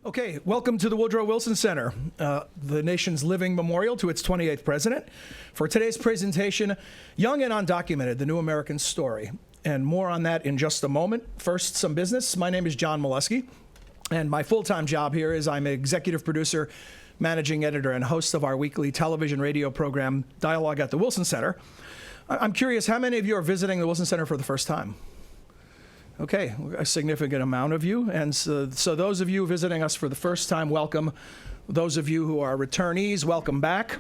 Okay, welcome to the Woodrow Wilson Center, the nation's living memorial to its 28th president. For today's presentation, Young and Undocumented, the New American Story. And more on that in just a moment. First, some business. My name is John Molesky, and my full-time job here is I'm an executive producer, managing editor, and host of our weekly television radio program, Dialogue at the Wilson Center. I'm curious, how many of you are visiting the Wilson Center for the first time? Okay, a significant amount of you. And so those of you visiting us for the first time, welcome. Those of you who are returnees, welcome back.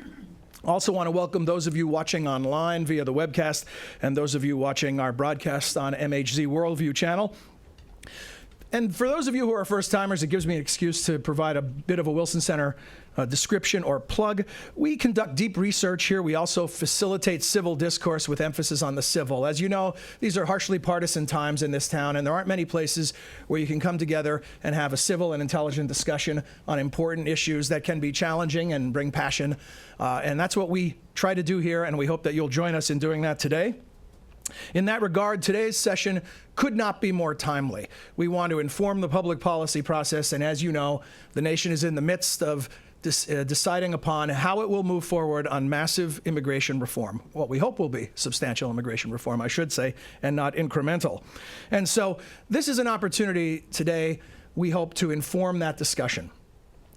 Also want to welcome those of you watching online via the webcast and those of you watching our broadcast on MHZ Worldview channel. And for those of you who are first-timers, it gives me an excuse to provide a bit of a Wilson Center description or plug. We conduct deep research here. We also facilitate civil discourse with emphasis on the civil. As you know, these are harshly partisan times in this town, and there aren't many places where you can come together and have a civil and intelligent discussion on important issues that can be challenging and bring passion. And that's what we try to do here, and we hope that you'll join us in doing that today. In that regard, today's session could not be more timely. We want to inform the public policy process, and as you know, the nation is in the midst of deciding upon how it will move forward on massive immigration reform. What we hope will be substantial immigration reform, I should say, and not incremental. And so this is an opportunity today, we hope, to inform that discussion.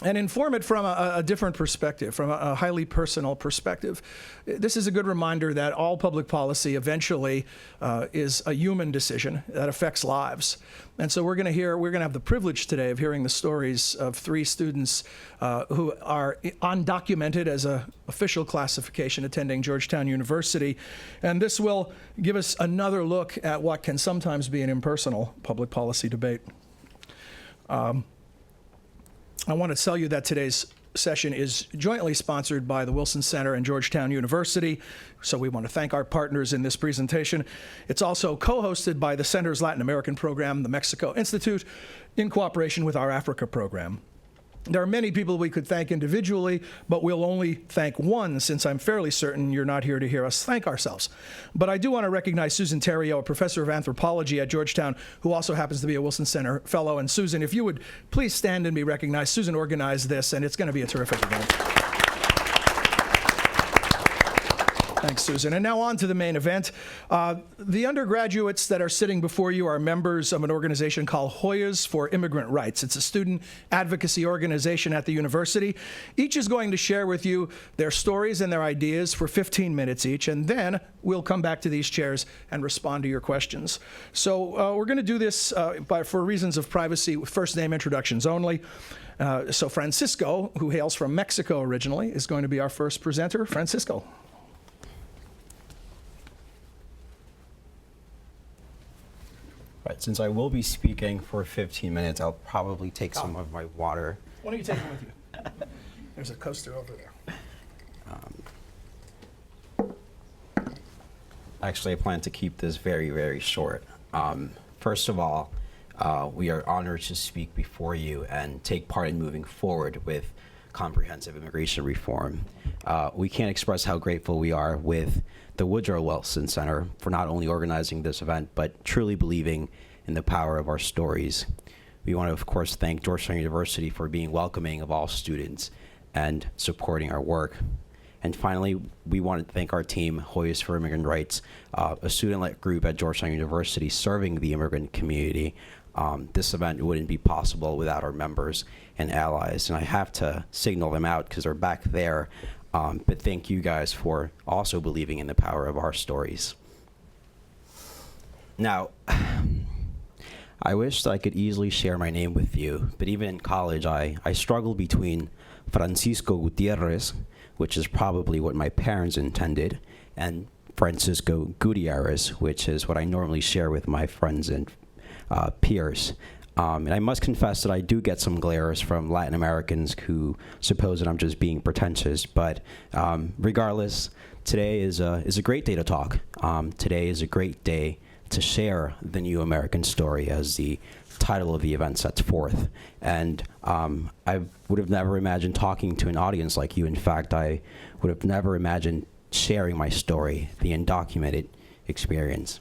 And inform it from a different perspective, from a highly personal perspective. This is a good reminder that all public policy eventually is a human decision that affects lives. And so we're going to have the privilege today of hearing the stories of three students who are undocumented as an official classification attending Georgetown University. And this will give us another look at what can sometimes be an impersonal public policy debate. I want to tell you that today's session is jointly sponsored by the Wilson Center and Georgetown University, so we want to thank our partners in this presentation. It's also co-hosted by the Center's Latin American program, the Mexico Institute, in cooperation with our Africa program. There are many people we could thank individually, but we'll only thank one, since I'm fairly certain you're not here to hear us thank ourselves. But I do want to recognize Susan Theriault, a professor of anthropology at Georgetown, who also happens to be a Wilson Center fellow. And Susan, if you would please stand and be recognized. Susan organized this, and it's going to be a terrific event. Thanks, Susan. And now on to the main event. The undergraduates that are sitting before you are members of an organization called Hoyas for Immigrant Rights. It's a student advocacy organization at the university. Each is going to share with you their stories and their ideas for 15 minutes each, and then we'll come back to these chairs and respond to your questions. So we're going to do this for reasons of privacy, with first name introductions only. So Francisco, who hails from Mexico originally, is going to be our first presenter. Francisco. Right, since I will be speaking for 15 minutes, I'll probably take some of my water. Why don't you take it with you? There's a coaster over there. Actually, I plan to keep this very, very short. First of all, we are honored to speak before you and take part in moving forward with comprehensive immigration reform. We can't express how grateful we are with the Woodrow Wilson Center for not only organizing this event, but truly believing in the power of our stories. We want to, of course, thank Georgetown University for being welcoming of all students and supporting our work. And finally, we want to thank our team, Hoyas for Immigrant Rights, a student-led group at Georgetown University serving the immigrant community. This event wouldn't be possible without our members and allies. And I have to signal them out because they're back there. But thank you guys for also believing in the power of our stories. Now, I wish that I could easily share my name with you, but even in college, I struggled between Francisco Gutierrez, which is probably what my parents intended, and Francisco Gutierrez, which is what I normally share with my friends and peers. And I must confess that I do get some glares from Latin Americans who suppose that I'm just being pretentious. But regardless, today is a great day to talk. Today is a great day to share the New American Story, as the title of the event sets forth. And I would have never imagined talking to an audience like you. In fact, I would have never imagined sharing my story, the undocumented experience.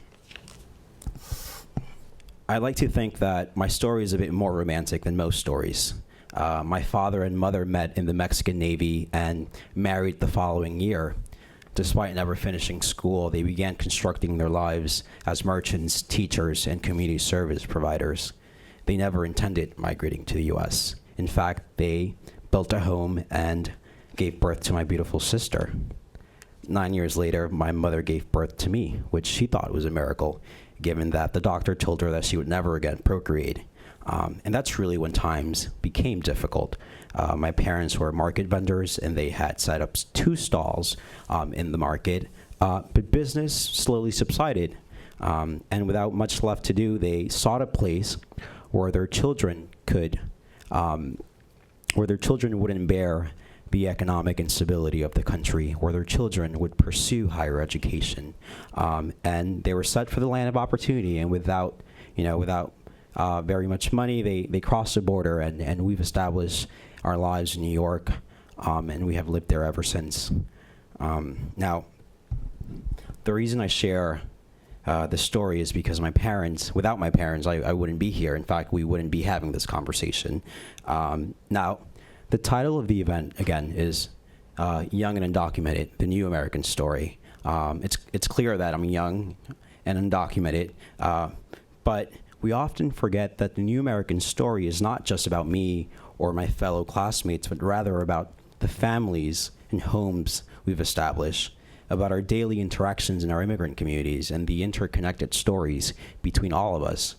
I like to think that my story is a bit more romantic than most stories. My father and mother met in the Mexican Navy and married the following year. Despite never finishing school, they began constructing their lives as merchants, teachers, and community service providers. They never intended migrating to the U.S. In fact, they built a home and gave birth to my beautiful sister. 9 years later, my mother gave birth to me, which she thought was a miracle, given that the doctor told her that she would never again procreate. And that's really when times became difficult. My parents were market vendors, and they had set up 2 stalls in the market, but business slowly subsided. And without much left to do, they sought a place where their children wouldn't bear the economic instability of the country, where their children would pursue higher education. And they were set for the land of opportunity, and without very much money, they crossed the border, and we've established our lives in New York, and we have lived there ever since. Now, the reason I share this story is because without my parents, I wouldn't be here. In fact, we wouldn't be having this conversation. Now, the title of the event, again, is Young and Undocumented, the New American Story. It's clear that I'm young and undocumented, but we often forget that the New American Story is not just about me or my fellow classmates, but rather about the families and homes we've established, about our daily interactions in our immigrant communities, and the interconnected stories between all of us.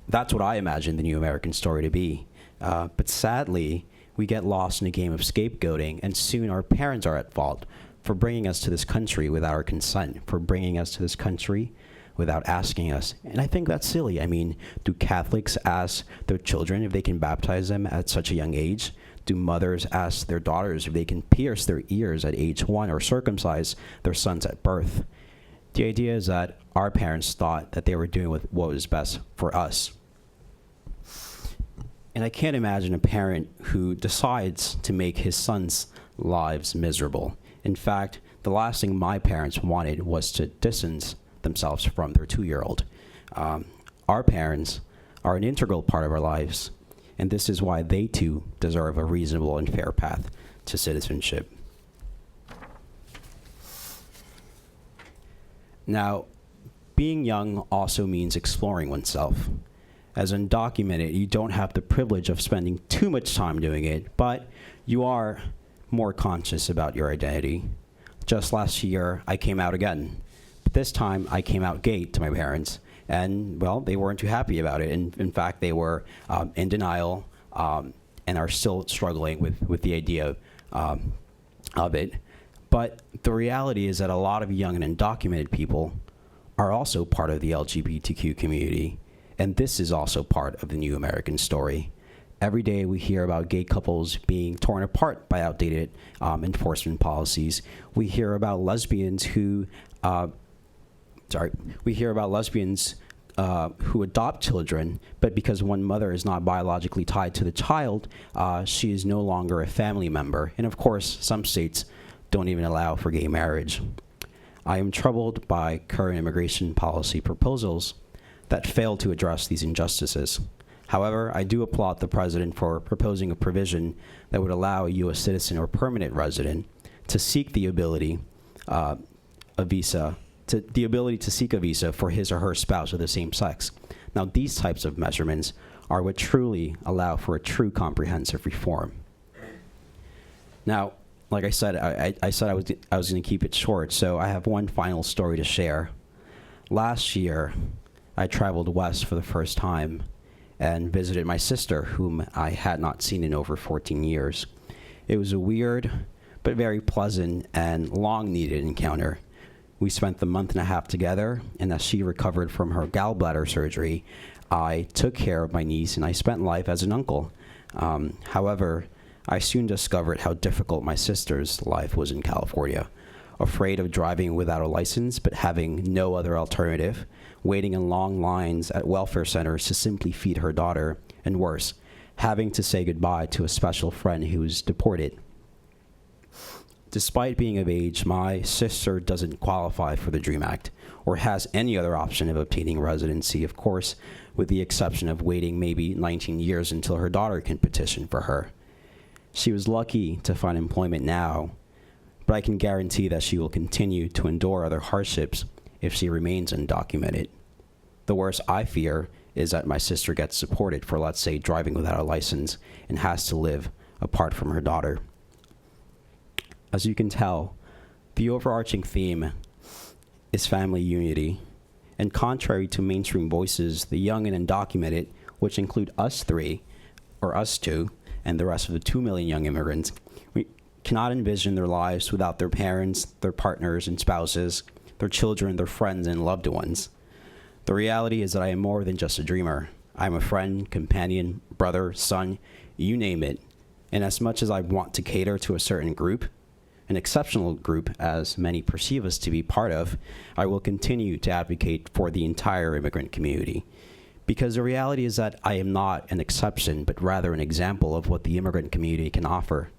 That's what I imagine the New American Story to be. But sadly, we get lost in a game of scapegoating, and soon our parents are at fault for bringing us to this country without our consent, for bringing us to this country without asking us. And I think that's silly. I mean, do Catholics ask their children if they can baptize them at such a young age? Do mothers ask their daughters if they can pierce their ears at age 1 or circumcise their sons at birth? The idea is that our parents thought that they were doing what was best for us. And I can't imagine a parent who decides to make his son's lives miserable. In fact, the last thing my parents wanted was to distance themselves from their 2-year-old. Our parents are an integral part of our lives, and this is why they too deserve a reasonable and fair path to citizenship. Now, being young also means exploring oneself. As undocumented, you don't have the privilege of spending too much time doing it, but you are more conscious about your identity. Just last year, I came out again. But this time, I came out gay to my parents, and, well, they weren't too happy about it. In fact, they were in denial and are still struggling with the idea of it. But the reality is that a lot of young and undocumented people are also part of the LGBTQ community, and this is also part of the New American Story. Every day we hear about gay couples being torn apart by outdated enforcement policies. We hear about lesbians who adopt children, but because one mother is not biologically tied to the child, she is no longer a family member. And of course, some states don't even allow for gay marriage. I am troubled by current immigration policy proposals that fail to address these injustices. However, I do applaud the president for proposing a provision that would allow a U.S. citizen or permanent resident to seek the ability to seek a visa for his or her spouse of the same sex. Now, these types of measurements are what truly allow for a true comprehensive reform. Now, like I said, I said I was going to keep it short, so I have one final story to share. Last year, I traveled west for the first time and visited my sister, whom I had not seen in over 14 years. It was a weird, but very pleasant and long-needed encounter. We spent the month and a half together, and as she recovered from her gallbladder surgery, I took care of my niece, and I spent life as an uncle. However, I soon discovered how difficult my sister's life was in California. Afraid of driving without a license, but having no other alternative, waiting in long lines at welfare centers to simply feed her daughter, and worse, having to say goodbye to a special friend who was deported. Despite being of age, my sister doesn't qualify for the DREAM Act or has any other option of obtaining residency, of course, with the exception of waiting maybe 19 years until her daughter can petition for her. She was lucky to find employment now, but I can guarantee that she will continue to endure other hardships if she remains undocumented. The worst I fear is that my sister gets deported for, let's say, driving without a license and has to live apart from her daughter. As you can tell, the overarching theme is family unity. And contrary to mainstream voices, the young and undocumented, which include us three, or us two, and the rest of the 2 million young immigrants, we cannot envision their lives without their parents, their partners and spouses, their children, their friends and loved ones. The reality is that I am more than just a dreamer. I am a friend, companion, brother, son, you name it. And as much as I want to cater to a certain group, an exceptional group as many perceive us to be part of, I will continue to advocate for the entire immigrant community. Because the reality is that I am not an exception, but rather an example of what the immigrant community can offer.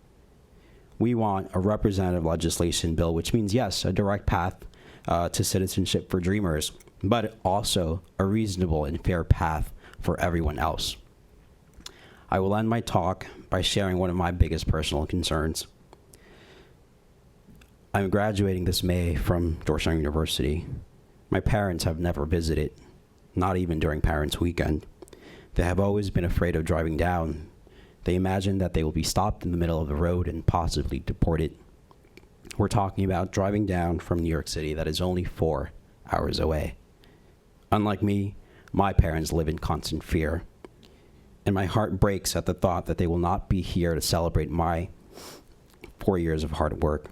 We want a representative legislation bill, which means, yes, a direct path to citizenship for dreamers, but also a reasonable and fair path for everyone else. I will end my talk by sharing one of my biggest personal concerns. I'm graduating this May from Georgetown University. My parents have never visited, not even during Parents' Weekend. They have always been afraid of driving down. They imagine that they will be stopped in the middle of the road and possibly deported. We're talking about driving down from New York City that is only 4 hours away. Unlike me, my parents live in constant fear. And my heart breaks at the thought that they will not be here to celebrate my 4 years of hard work.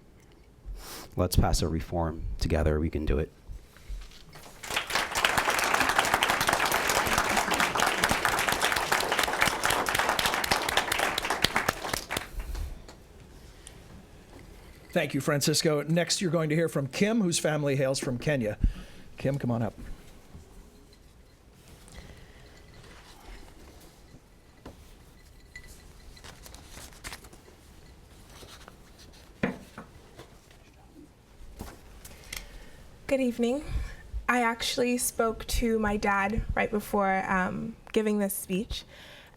Let's pass a reform. Together, we can do it. Thank you, Francisco. Next, you're going to hear from Kim, whose family hails from Kenya. Kim, come on up. Good evening. I actually spoke to my dad right before giving this speech,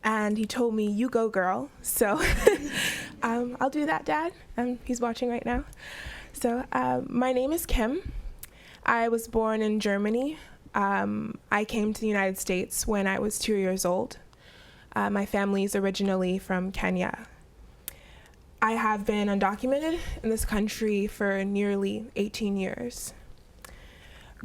and he told me, "You go, girl." So I'll do that, Dad. He's watching right now. So my name is Kim. I was born in Germany. I came to the United States when I was 2 years old. My family is originally from Kenya. I have been undocumented in this country for nearly 18 years.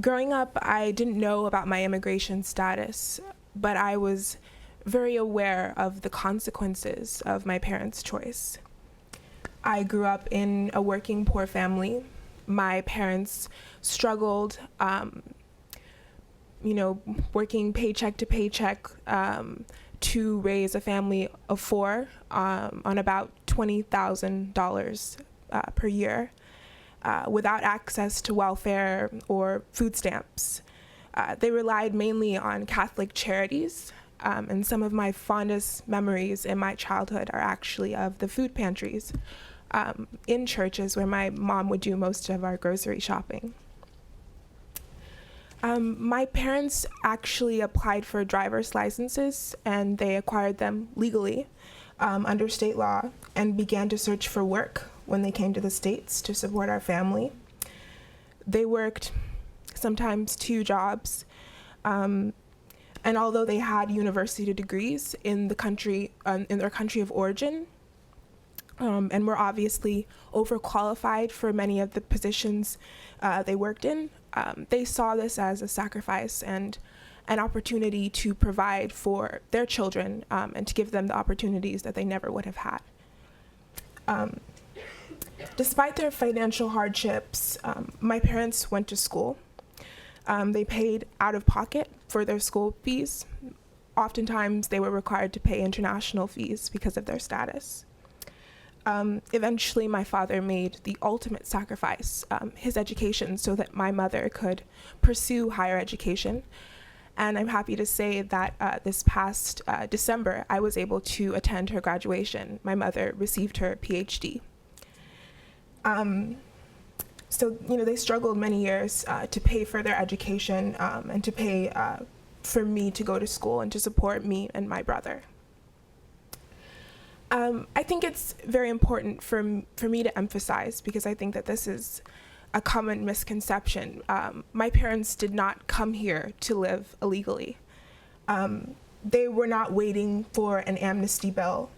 Growing up, I didn't know about my immigration status, but I was very aware of the consequences of my parents' choice. I grew up in a working poor family. My parents struggled, working paycheck to paycheck to raise a family of 4 on about $20,000 per year. Without access to welfare or food stamps. They relied mainly on Catholic charities, and some of my fondest memories in my childhood are actually of the food pantries in churches where my mom would do most of our grocery shopping. My parents actually applied for driver's licenses, and they acquired them legally under state law and began to search for work when they came to the States to support our family. They worked sometimes 2 jobs, and although they had university degrees in the country, in their country of origin, and were obviously overqualified for many of the positions they worked in, they saw this as a sacrifice and an opportunity to provide for their children and to give them the opportunities that they never would have had. Despite their financial hardships, my parents went to school. They paid out of pocket for their school fees. Oftentimes, they were required to pay international fees because of their status. Eventually, my father made the ultimate sacrifice, his education, so that my mother could pursue higher education. And I'm happy to say that this past December, I was able to attend her graduation. My mother received her PhD. So, they struggled many years to pay for their education and to pay for me to go to school and to support me and my brother. I think it's very important for me to emphasize, because I think that this is a common misconception. My parents did not come here to live illegally. They were not waiting for an amnesty bill.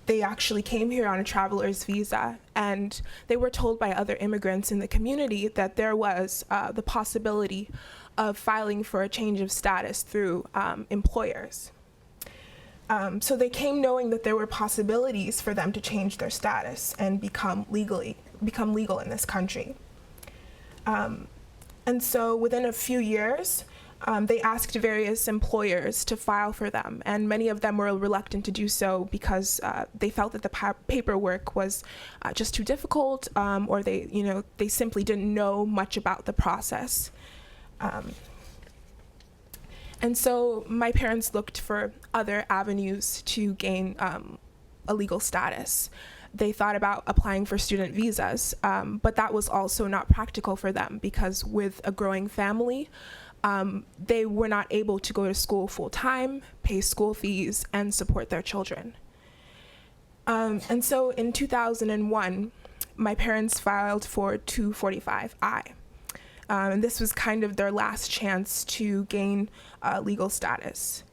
They actually came here on a traveler's visa, and they were told by other immigrants in the community that there was the possibility of filing for a change of status through employers. So they came knowing that there were possibilities for them to change their status and become legal in this country. And so within a few years, they asked various employers to file for them, and many of them were reluctant to do so because they felt that the paperwork was just too difficult, or they simply didn't know much about the process. And so my parents looked for other avenues to gain a legal status. They thought about applying for student visas, but that was also not practical for them, because with a growing family, they were not able to go to school full-time, pay school fees, and support their children. And so in 2001, my parents filed for 245I. And this was kind of their last chance to gain legal status.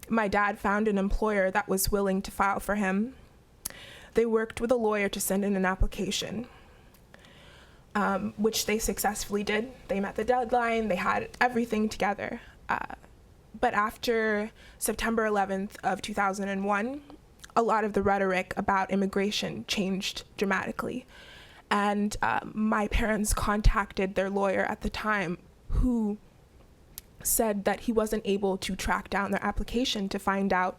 My dad found an employer that was willing to file for him. They worked with a lawyer to send in an application, which they successfully did. They met the deadline, they had everything together. But after September 11th of 2001, a lot of the rhetoric about immigration changed dramatically. And my parents contacted their lawyer at the time, who said that he wasn't able to track down their application to find out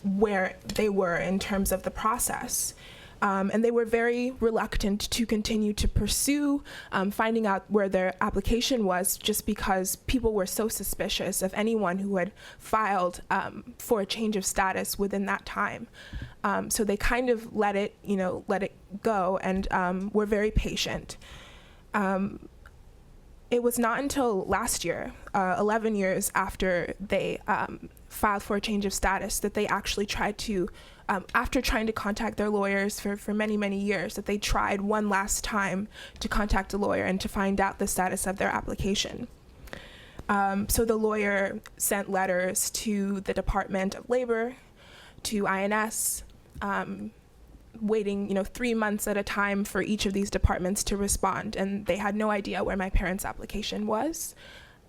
where they were in terms of the process. And they were very reluctant to continue to pursue finding out where their application was, just because people were so suspicious of anyone who had filed for a change of status within that time. So they kind of let it go, and were very patient. It was not until last year, 11 years after they filed for a change of status, that they actually tried to, after trying to contact their lawyers for many, many years, that they tried one last time to contact a lawyer and to find out the status of their application. So the lawyer sent letters to the Department of Labor, to INS, waiting 3 months at a time for each of these departments to respond, and they had no idea where my parents' application was.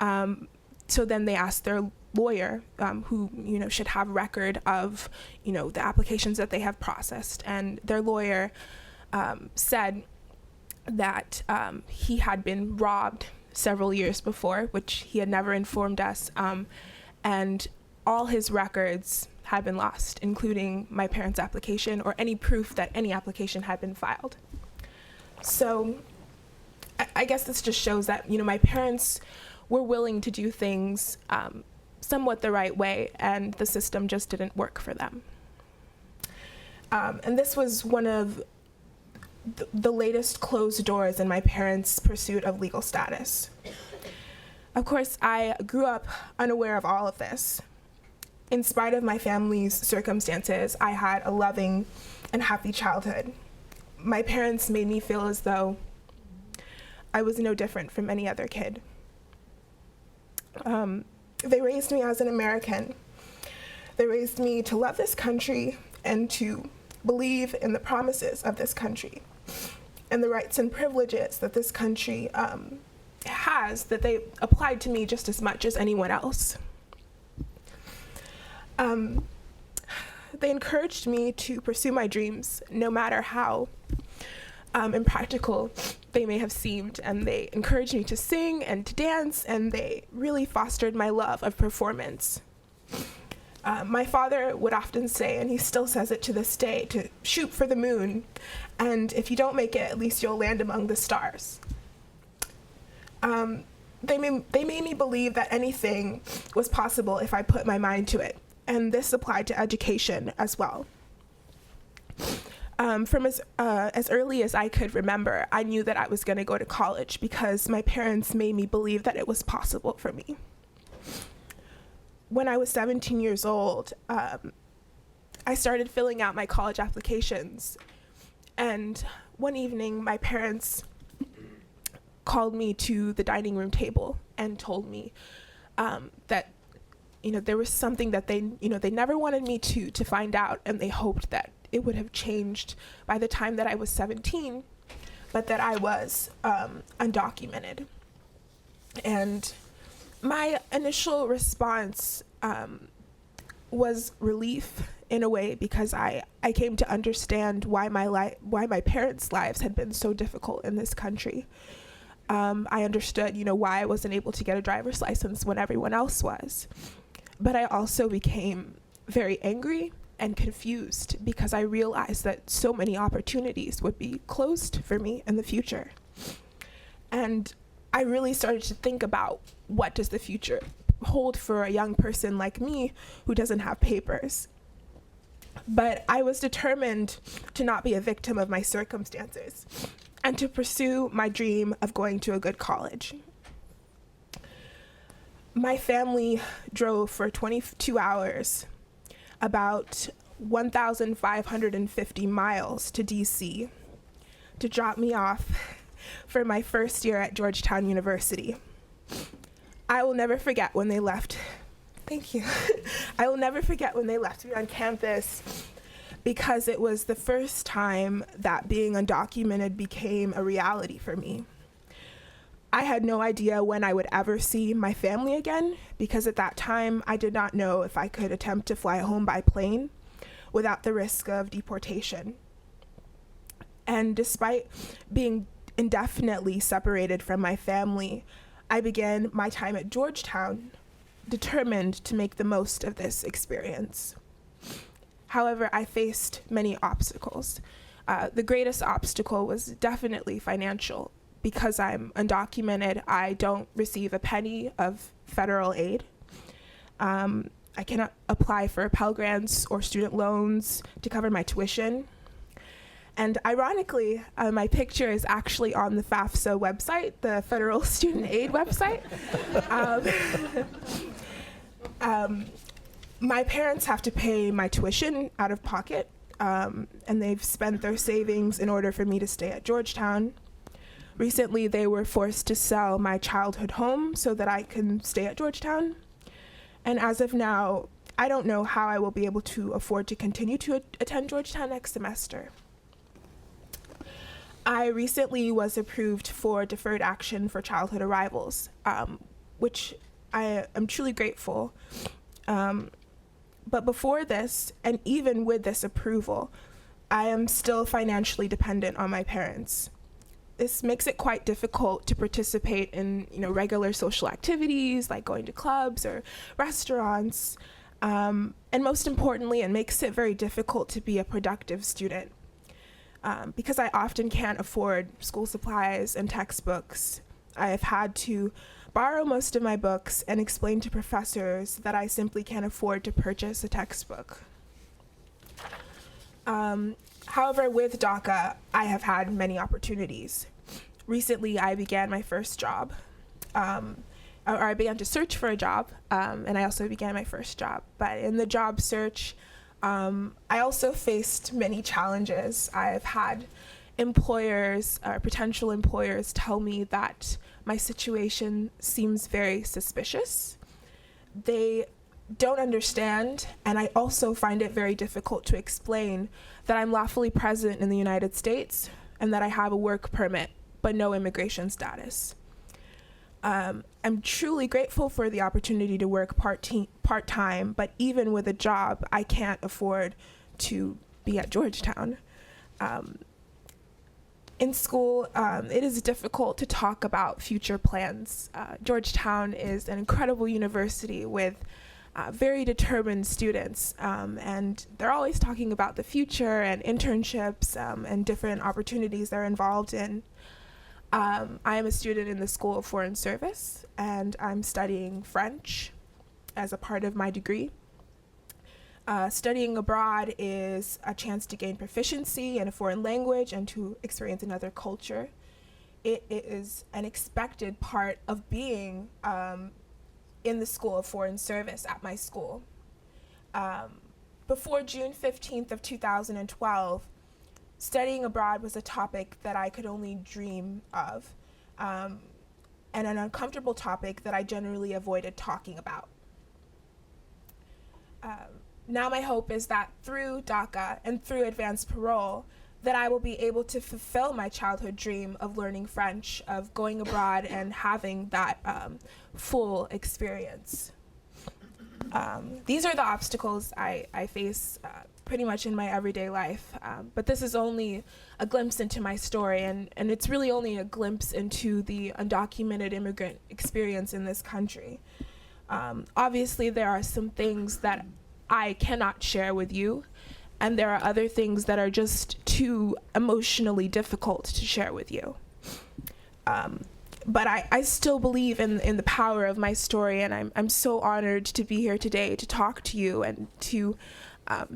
So then they asked their lawyer, who should have record of the applications that they have processed, and their lawyer said that he had been robbed several years before, which he had never informed us, and all his records had been lost, including my parents' application or any proof that any application had been filed. So I guess this just shows that my parents were willing to do things somewhat the right way, and the system just didn't work for them. And this was one of the latest closed doors in my parents' pursuit of legal status. Of course, I grew up unaware of all of this. In spite of my family's circumstances, I had a loving and happy childhood. My parents made me feel as though I was no different from any other kid. They raised me as an American. They raised me to love this country and to believe in the promises of this country and the rights and privileges that this country has, that they applied to me just as much as anyone else. They encouraged me to pursue my dreams, no matter how impractical they may have seemed, and they encouraged me to sing and to dance, and they really fostered my love of performance. My father would often say, and he still says it to this day, to shoot for the moon, and if you don't make it, at least you'll land among the stars. They made me believe that anything was possible if I put my mind to it, and this applied to education as well. From as early as I could remember, I knew that I was going to go to college because my parents made me believe that it was possible for me. When I was 17 years old, I started filling out my college applications. And one evening, my parents called me to the dining room table and told me that, there was something that they never wanted me to find out, and they hoped that it would have changed by the time that I was 17, but that I was undocumented. And my initial response was relief in a way, because I came to understand why my parents' lives had been so difficult in this country. I understood, why I wasn't able to get a driver's license when everyone else was. But I also became very angry and confused because I realized that so many opportunities would be closed for me in the future. And I really started to think about, what does the future hold for a young person like me who doesn't have papers? But I was determined to not be a victim of my circumstances and to pursue my dream of going to a good college. My family drove for 22 hours, about 1,550 miles to DC, to drop me off for my first year at Georgetown University. I will never forget when they left. Thank you. I will never forget when they left me on campus, because it was the first time that being undocumented became a reality for me. I had no idea when I would ever see my family again, because at that time I did not know if I could attempt to fly home by plane without the risk of deportation. And despite being indefinitely separated from my family, I began my time at Georgetown determined to make the most of this experience. However, I faced many obstacles. The greatest obstacle was definitely financial. Because I'm undocumented, I don't receive a penny of federal aid. I cannot apply for Pell Grants or student loans to cover my tuition. And ironically, my picture is actually on the FAFSA website, the Federal Student Aid website. My parents have to pay my tuition out of pocket, and they've spent their savings in order for me to stay at Georgetown. Recently, they were forced to sell my childhood home so that I can stay at Georgetown. And as of now, I don't know how I will be able to afford to continue to attend Georgetown next semester. I recently was approved for deferred action for childhood arrivals, which I am truly grateful. But before this, and even with this approval, I am still financially dependent on my parents. This makes it quite difficult to participate in, regular social activities like going to clubs or restaurants. And most importantly, it makes it very difficult to be a productive student. Because I often can't afford school supplies and textbooks, I have had to borrow most of my books and explain to professors that I simply can't afford to purchase a textbook. However, with DACA, I have had many opportunities. Recently, I began my first job, or I began to search for a job, and I also began my first job. But in the job search, I also faced many challenges. I've had employers, or potential employers, tell me that my situation seems very suspicious. They don't understand, and I also find it very difficult to explain that I'm lawfully present in the United States and that I have a work permit, but no immigration status. I'm truly grateful for the opportunity to work part-time, but even with a job, I can't afford to be at Georgetown. In school, it is difficult to talk about future plans. Georgetown is an incredible university with very determined students, and they're always talking about the future and internships and different opportunities they're involved in. I am a student in the School of Foreign Service, and I'm studying French as a part of my degree. Studying abroad is a chance to gain proficiency in a foreign language and to experience another culture. It is an expected part of being in the School of Foreign Service at my school. Before June 15th of 2012, studying abroad was a topic that I could only dream of, and an uncomfortable topic that I generally avoided talking about. Now my hope is that through DACA and through advanced parole, that I will be able to fulfill my childhood dream of learning French, of going abroad and having that full experience. These are the obstacles I face pretty much in my everyday life, but this is only a glimpse into my story, and it's really only a glimpse into the undocumented immigrant experience in this country. Obviously, there are some things that I cannot share with you, and there are other things that are just too emotionally difficult to share with you. But I still believe in the power of my story, and I'm so honored to be here today to talk to you and to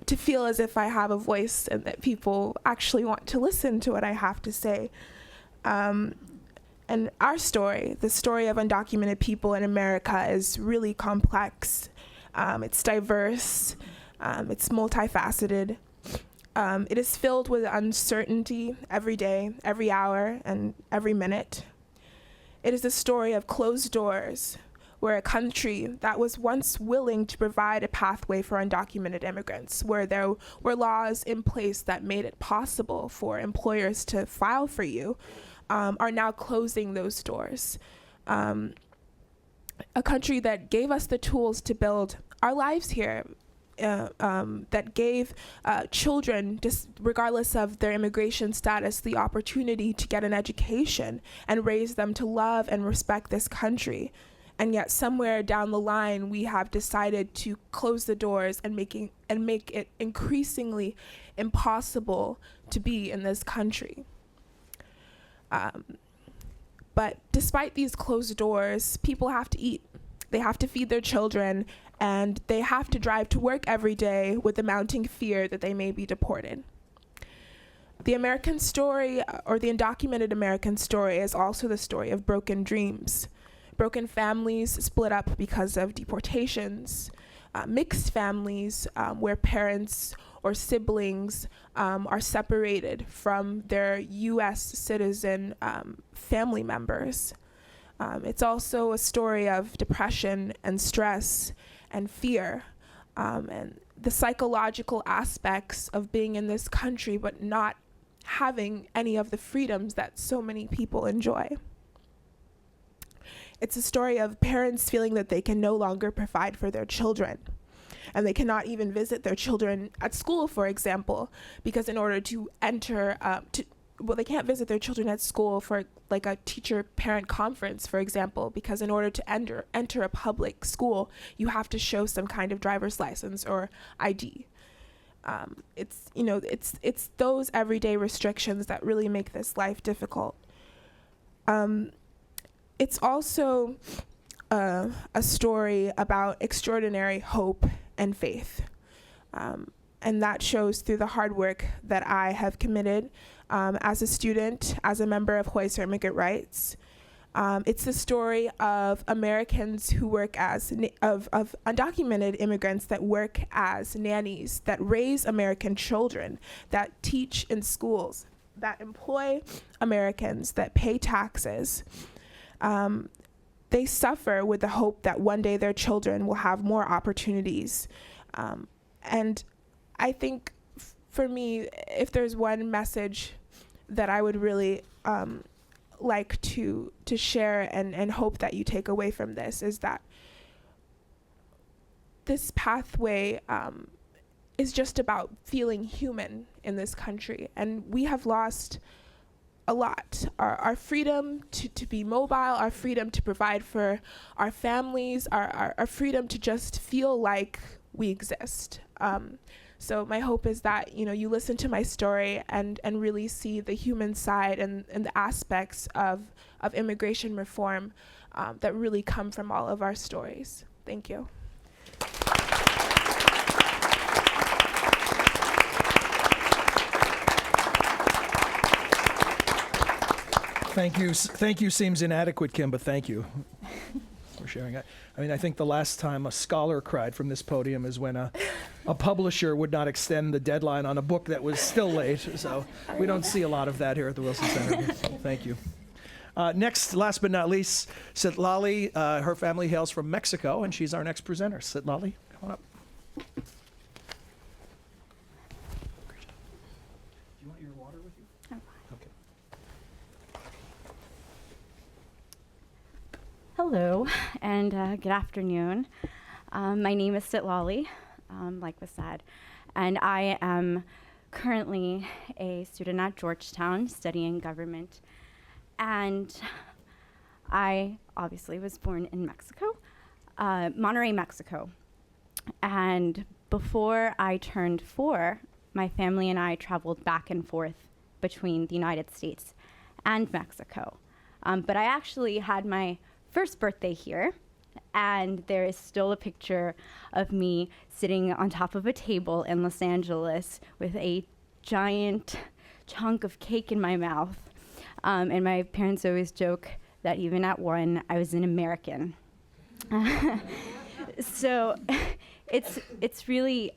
feel as if I have a voice and that people actually want to listen to what I have to say. And our story, the story of undocumented people in America, is really complex. It's diverse. It's multifaceted. It is filled with uncertainty every day, every hour, and every minute. It is a story of closed doors, where a country that was once willing to provide a pathway for undocumented immigrants, where there were laws in place that made it possible for employers to file for you, are now closing those doors. A country that gave us the tools to build our lives here, that gave children, just regardless of their immigration status, the opportunity to get an education and raise them to love and respect this country. And yet somewhere down the line, we have decided to close the doors and make it increasingly impossible to be in this country. But despite these closed doors, people have to eat. They have to feed their children, and they have to drive to work every day with the mounting fear that they may be deported. The American story, or the undocumented American story, is also the story of broken dreams. Broken families split up because of deportations, mixed families where parents or siblings are separated from their U.S. citizen family members. It's also a story of depression and stress and fear, and the psychological aspects of being in this country but not having any of the freedoms that so many people enjoy. It's a story of parents feeling that they can no longer provide for their children, and they cannot even visit their children at school, for example, because in order to enter, they can't visit their children at school for like a teacher-parent conference, for example, because in order to enter a public school, you have to show some kind of driver's license or ID. It's those everyday restrictions that really make this life difficult. It's also a story about extraordinary hope and faith. And that shows through the hard work that I have committed as a student, as a member of Hoyas Immigrant Rights. It's the story of Americans who work as, of undocumented immigrants that work as nannies, that raise American children, that teach in schools, that employ Americans, that pay taxes. They suffer with the hope that one day their children will have more opportunities. And I think for me, if there's one message that I would really like to share and hope that you take away from this, is that this pathway is just about feeling human in this country. And we have lost a lot. Our freedom to be mobile, our freedom to provide for our families, our freedom to just feel like we exist. So my hope is that you listen to my story and really see the human side and the aspects of immigration reform that really come from all of our stories. Thank you. Thank you seems inadequate, Kim, but thank you for sharing. I mean, I think the last time a scholar cried from this podium is when a publisher would not extend the deadline on a book that was still late. So we don't see a lot of that here at the Wilson Center. Thank you. Next, last but not least, Citlali. Her family hails from Mexico, and she's our next presenter. Citlali, come on up. Hello, and good afternoon. My name is Citlali, like was said, and I am currently a student at Georgetown studying government. And I obviously was born in Mexico, Monterrey, Mexico. And before I turned 4, my family and I traveled back and forth between the United States and Mexico. But I actually had my first birthday here, and there is still a picture of me sitting on top of a table in Los Angeles with a giant chunk of cake in my mouth. And my parents always joke that even at 1, I was an American. So it's really,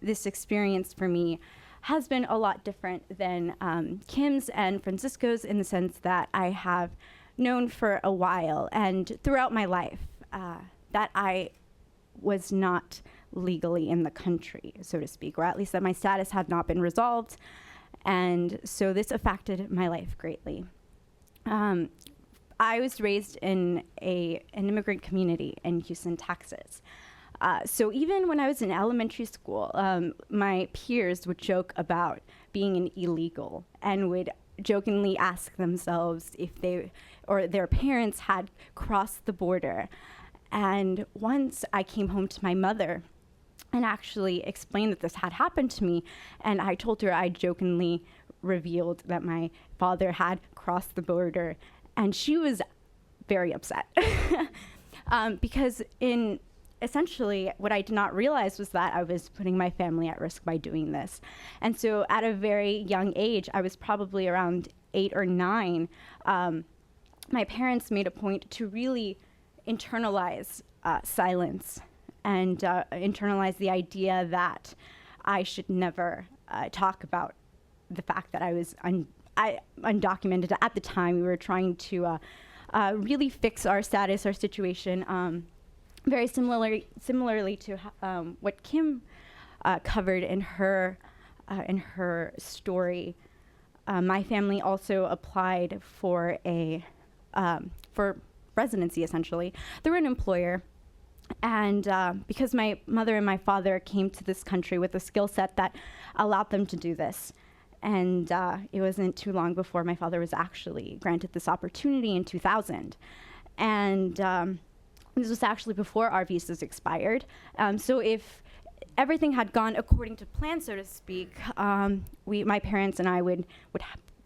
this experience for me has been a lot different than Kim's and Francisco's, in the sense that I have known for a while and throughout my life that I was not legally in the country, so to speak, or at least that my status had not been resolved. And so this affected my life greatly. I was raised in an immigrant community in Houston, Texas. So even when I was in elementary school, my peers would joke about being an illegal and would jokingly ask themselves if they or their parents had crossed the border. And once I came home to my mother and actually explained that this had happened to me, and I told her, I jokingly revealed that my father had crossed the border, and she was very upset. Because essentially what I did not realize was that I was putting my family at risk by doing this. And so at a very young age, I was probably around 8 or 9, my parents made a point to really internalize silence and internalize the idea that I should never talk about the fact that I was undocumented. At the time, we were trying to really fix our status, our situation, very similarly to what Kim covered in her story. My family also applied for for residency, essentially, through an employer. And because my mother and my father came to this country with a skill set that allowed them to do this. And it wasn't too long before my father was actually granted this opportunity in 2000. And this was actually before our visas expired. So if everything had gone according to plan, so to speak, my parents and I would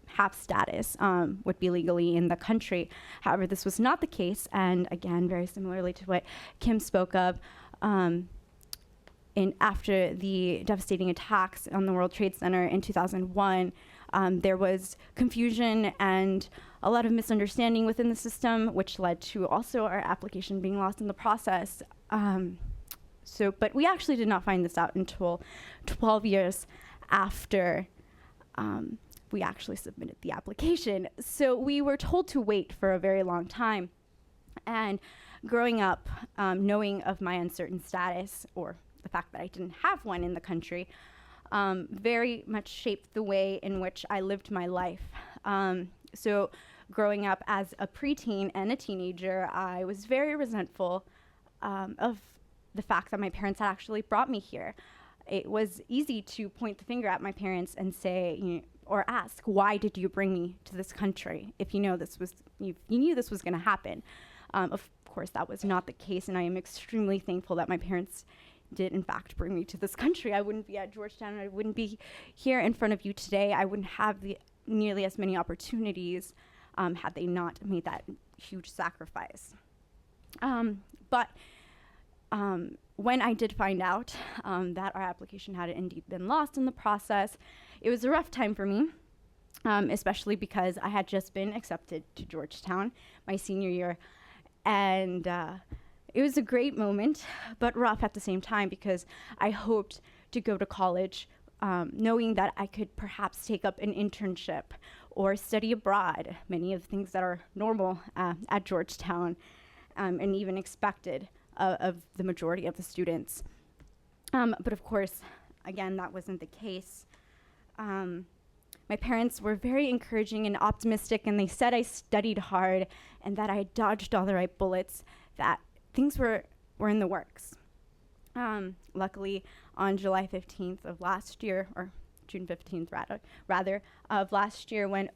have status, would be legally in the country. However, this was not the case, and again, very similarly to what Kim spoke of, after the devastating attacks on the World Trade Center in 2001, there was confusion and a lot of misunderstanding within the system, which led to also our application being lost in the process. But we actually did not find this out until 12 years after we actually submitted the application. So we were told to wait for a very long time. And growing up, knowing of my uncertain status, or the fact that I didn't have one in the country, very much shaped the way in which I lived my life. So growing up as a preteen and a teenager, I was very resentful of the fact that my parents had actually brought me here. It was easy to point the finger at my parents and say, or ask, why did you bring me to this country if you knew this was going to happen? Of course, that was not the case, and I am extremely thankful that my parents did in fact bring me to this country. I wouldn't be at Georgetown, I wouldn't be here in front of you today. I wouldn't have nearly as many opportunities had they not made that huge sacrifice. But when I did find out that our application had indeed been lost in the process, it was a rough time for me. especially because I had just been accepted to Georgetown my senior year. And it was a great moment, but rough at the same time, because I hoped to go to college knowing that I could perhaps take up an internship or study abroad, many of the things that are normal at Georgetown and even expected of the majority of the students. But of course, again, that wasn't the case. My parents were very encouraging and optimistic, and they said I studied hard and that I dodged all the right bullets, that things were in the works. Luckily, on July 15th of last year, or June 15th rather, of last year, when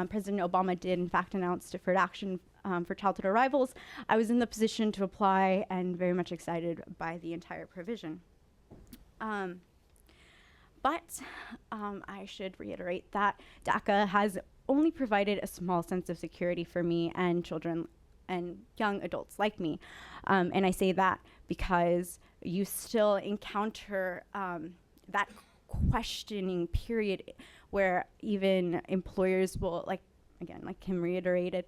President Obama did in fact announce deferred action for childhood arrivals, I was in the position to apply and very much excited by the entire provision. But I should reiterate that DACA has only provided a small sense of security for me and children and young adults like me. And I say that because you still encounter that questioning period where even employers will, like Kim reiterated,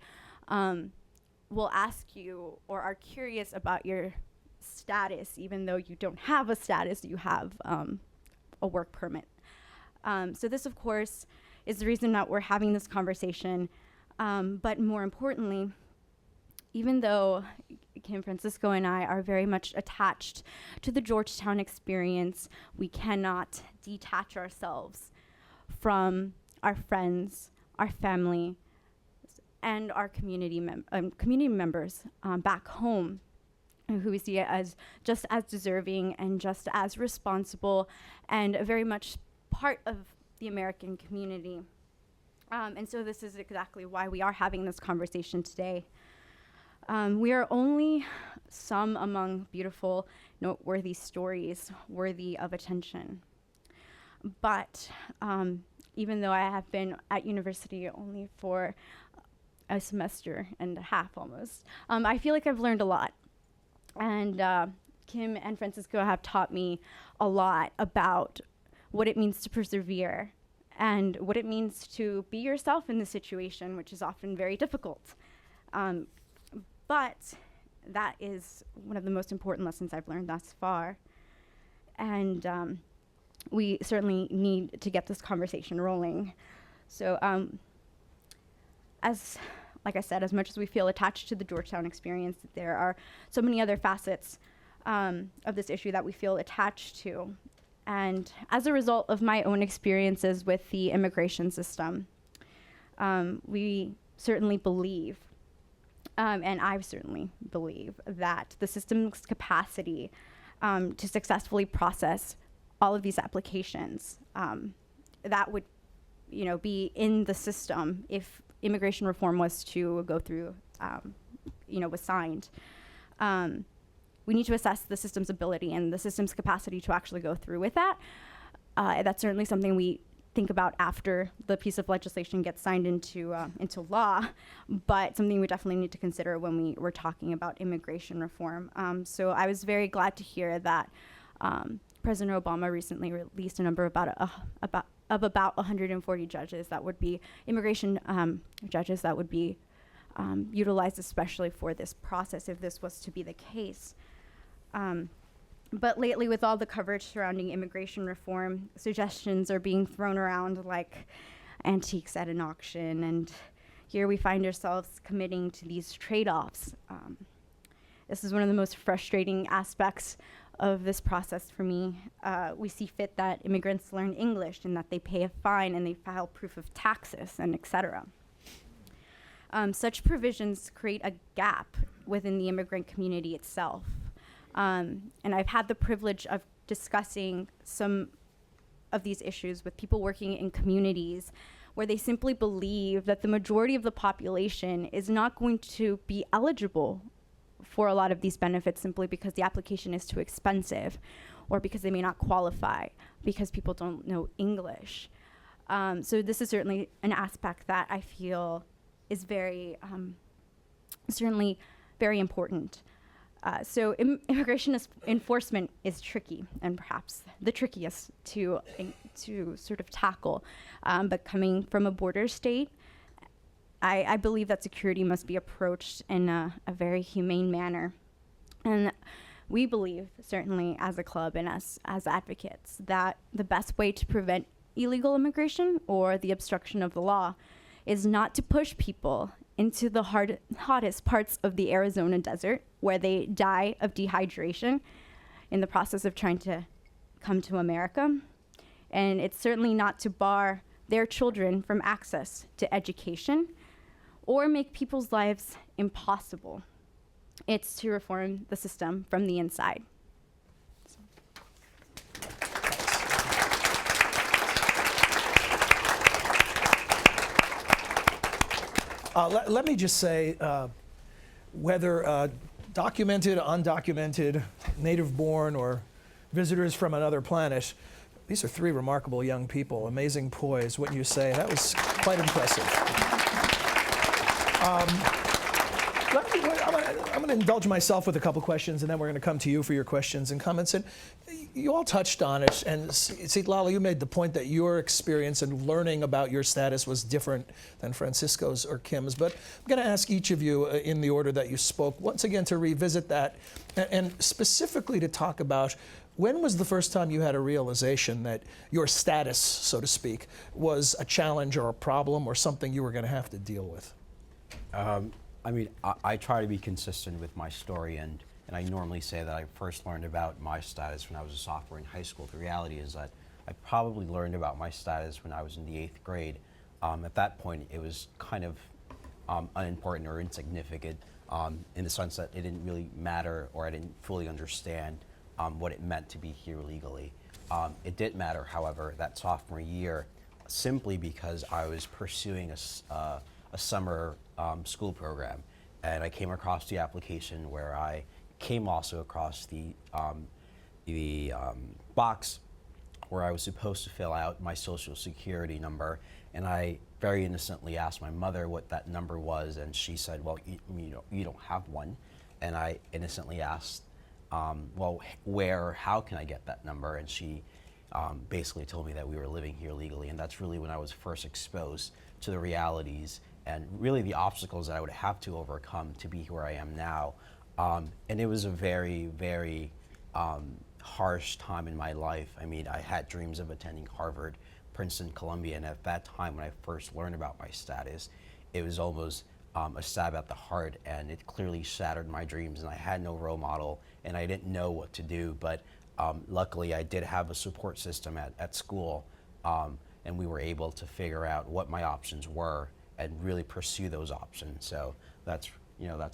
will ask you or are curious about your status, even though you don't have a status, you have a work permit. So this, of course, is the reason that we're having this conversation. But more importantly, even though Kim, Francisco, and I are very much attached to the Georgetown experience, we cannot detach ourselves from our friends, our family, and our community members back home, who we see as just as deserving and just as responsible and very much part of the American community. And so this is exactly why we are having this conversation today. We are only some among beautiful, noteworthy stories worthy of attention. But even though I have been at university only for a semester and a half almost, I feel like I've learned a lot. And Kim and Francisco have taught me a lot about what it means to persevere and what it means to be yourself in the situation, which is often very difficult. But that is one of the most important lessons I've learned thus far. And we certainly need to get this conversation rolling. So like I said, as much as we feel attached to the Georgetown experience, there are so many other facets of this issue that we feel attached to. And as a result of my own experiences with the immigration system, we certainly believe, and I certainly believe, that the system's capacity to successfully process all of these applications that would, be in the system if immigration reform was to go through, was signed. We need to assess the system's ability and the system's capacity to actually go through with that. That's certainly something we think about after the piece of legislation gets signed into law, but something we definitely need to consider when we were talking about immigration reform. So I was very glad to hear that President Obama recently released a number of about 140 judges that would be immigration judges that would be utilized especially for this process if this was to be the case. But lately, with all the coverage surrounding immigration reform, suggestions are being thrown around like antiques at an auction, and here we find ourselves committing to these trade-offs. This is one of the most frustrating aspects of this process for me. We see fit that immigrants learn English and that they pay a fine and they file proof of taxes and etc. Such provisions create a gap within the immigrant community itself. And I've had the privilege of discussing some of these issues with people working in communities where they simply believe that the majority of the population is not going to be eligible for a lot of these benefits simply because the application is too expensive or because they may not qualify because people don't know English. So this is certainly an aspect that I feel is very, certainly very important. So immigration enforcement is tricky, and perhaps the trickiest to sort of tackle. But coming from a border state, I believe that security must be approached in a very humane manner. And we believe, certainly as a club and as advocates, that the best way to prevent illegal immigration or the obstruction of the law is not to push people into the hottest parts of the Arizona desert, where they die of dehydration in the process of trying to come to America. And it's certainly not to bar their children from access to education or make people's lives impossible. It's to reform the system from the inside. Let me just say, whether documented, undocumented, native-born, or visitors from another planet, these are three remarkable young people, amazing poise, wouldn't you say? That was quite impressive. I'm going to indulge myself with a couple questions, and then we're going to come to you for your questions and comments. And you all touched on it, and see, Lala, you made the point that your experience and learning about your status was different than Francisco's or Kim's. But I'm going to ask each of you in the order that you spoke, once again, to revisit that, and specifically to talk about when was the first time you had a realization that your status, so to speak, was a challenge or a problem or something you were going to have to deal with? I mean, I try to be consistent with my story, and I normally say that I first learned about my status when I was a sophomore in high school. The reality is that I probably learned about my status when I was in the 8th grade. At that point, it was kind of unimportant or insignificant in the sense that it didn't really matter, or I didn't fully understand what it meant to be here legally. It did matter, however, that sophomore year, simply because I was pursuing a summer school program, and I came across the application where I came also across the box where I was supposed to fill out my social security number, and I very innocently asked my mother what that number was, and she said, well, you don't have one. And I innocently asked, well, how can I get that number? And she basically told me that we were living here legally, and that's really when I was first exposed to the realities and really the obstacles that I would have to overcome to be where I am now. And it was a very, very harsh time in my life. I mean, I had dreams of attending Harvard, Princeton, Columbia, and at that time when I first learned about my status, it was almost a stab at the heart, and it clearly shattered my dreams, and I had no role model, and I didn't know what to do. But luckily, I did have a support system at school, and we were able to figure out what my options were and really pursue those options. So that's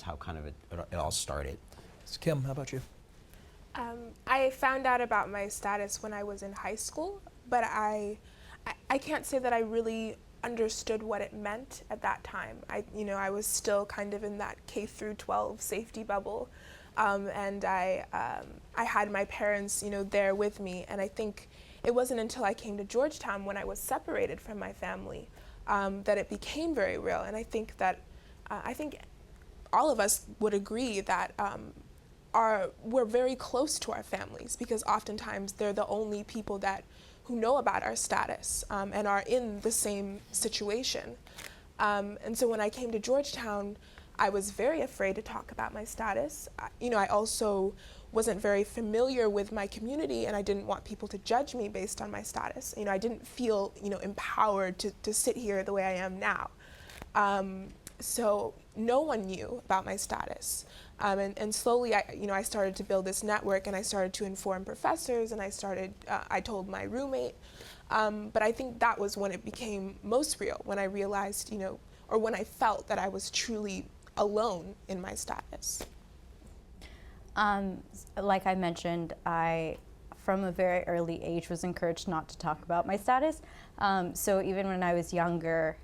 how kind of it all started. So Kim, how about you? I found out about my status when I was in high school, but I can't say that I really understood what it meant at that time. I was still kind of in that K through 12 safety bubble, and I had my parents, there with me, and I think it wasn't until I came to Georgetown when I was separated from my family that it became very real. And I think that I think all of us would agree that we're very close to our families, because oftentimes they're the only people who know about our status and are in the same situation. And so when I came to Georgetown, I was very afraid to talk about my status. I also wasn't very familiar with my community, and I didn't want people to judge me based on my status. I didn't feel, empowered to sit here the way I am now. So no one knew about my status. And slowly, I started to build this network, and I started to inform professors, and I told my roommate. But I think that was when it became most real, when I realized, or when I felt that I was truly alone in my status. Like I mentioned, I, from a very early age, was encouraged not to talk about my status. So even when I was younger,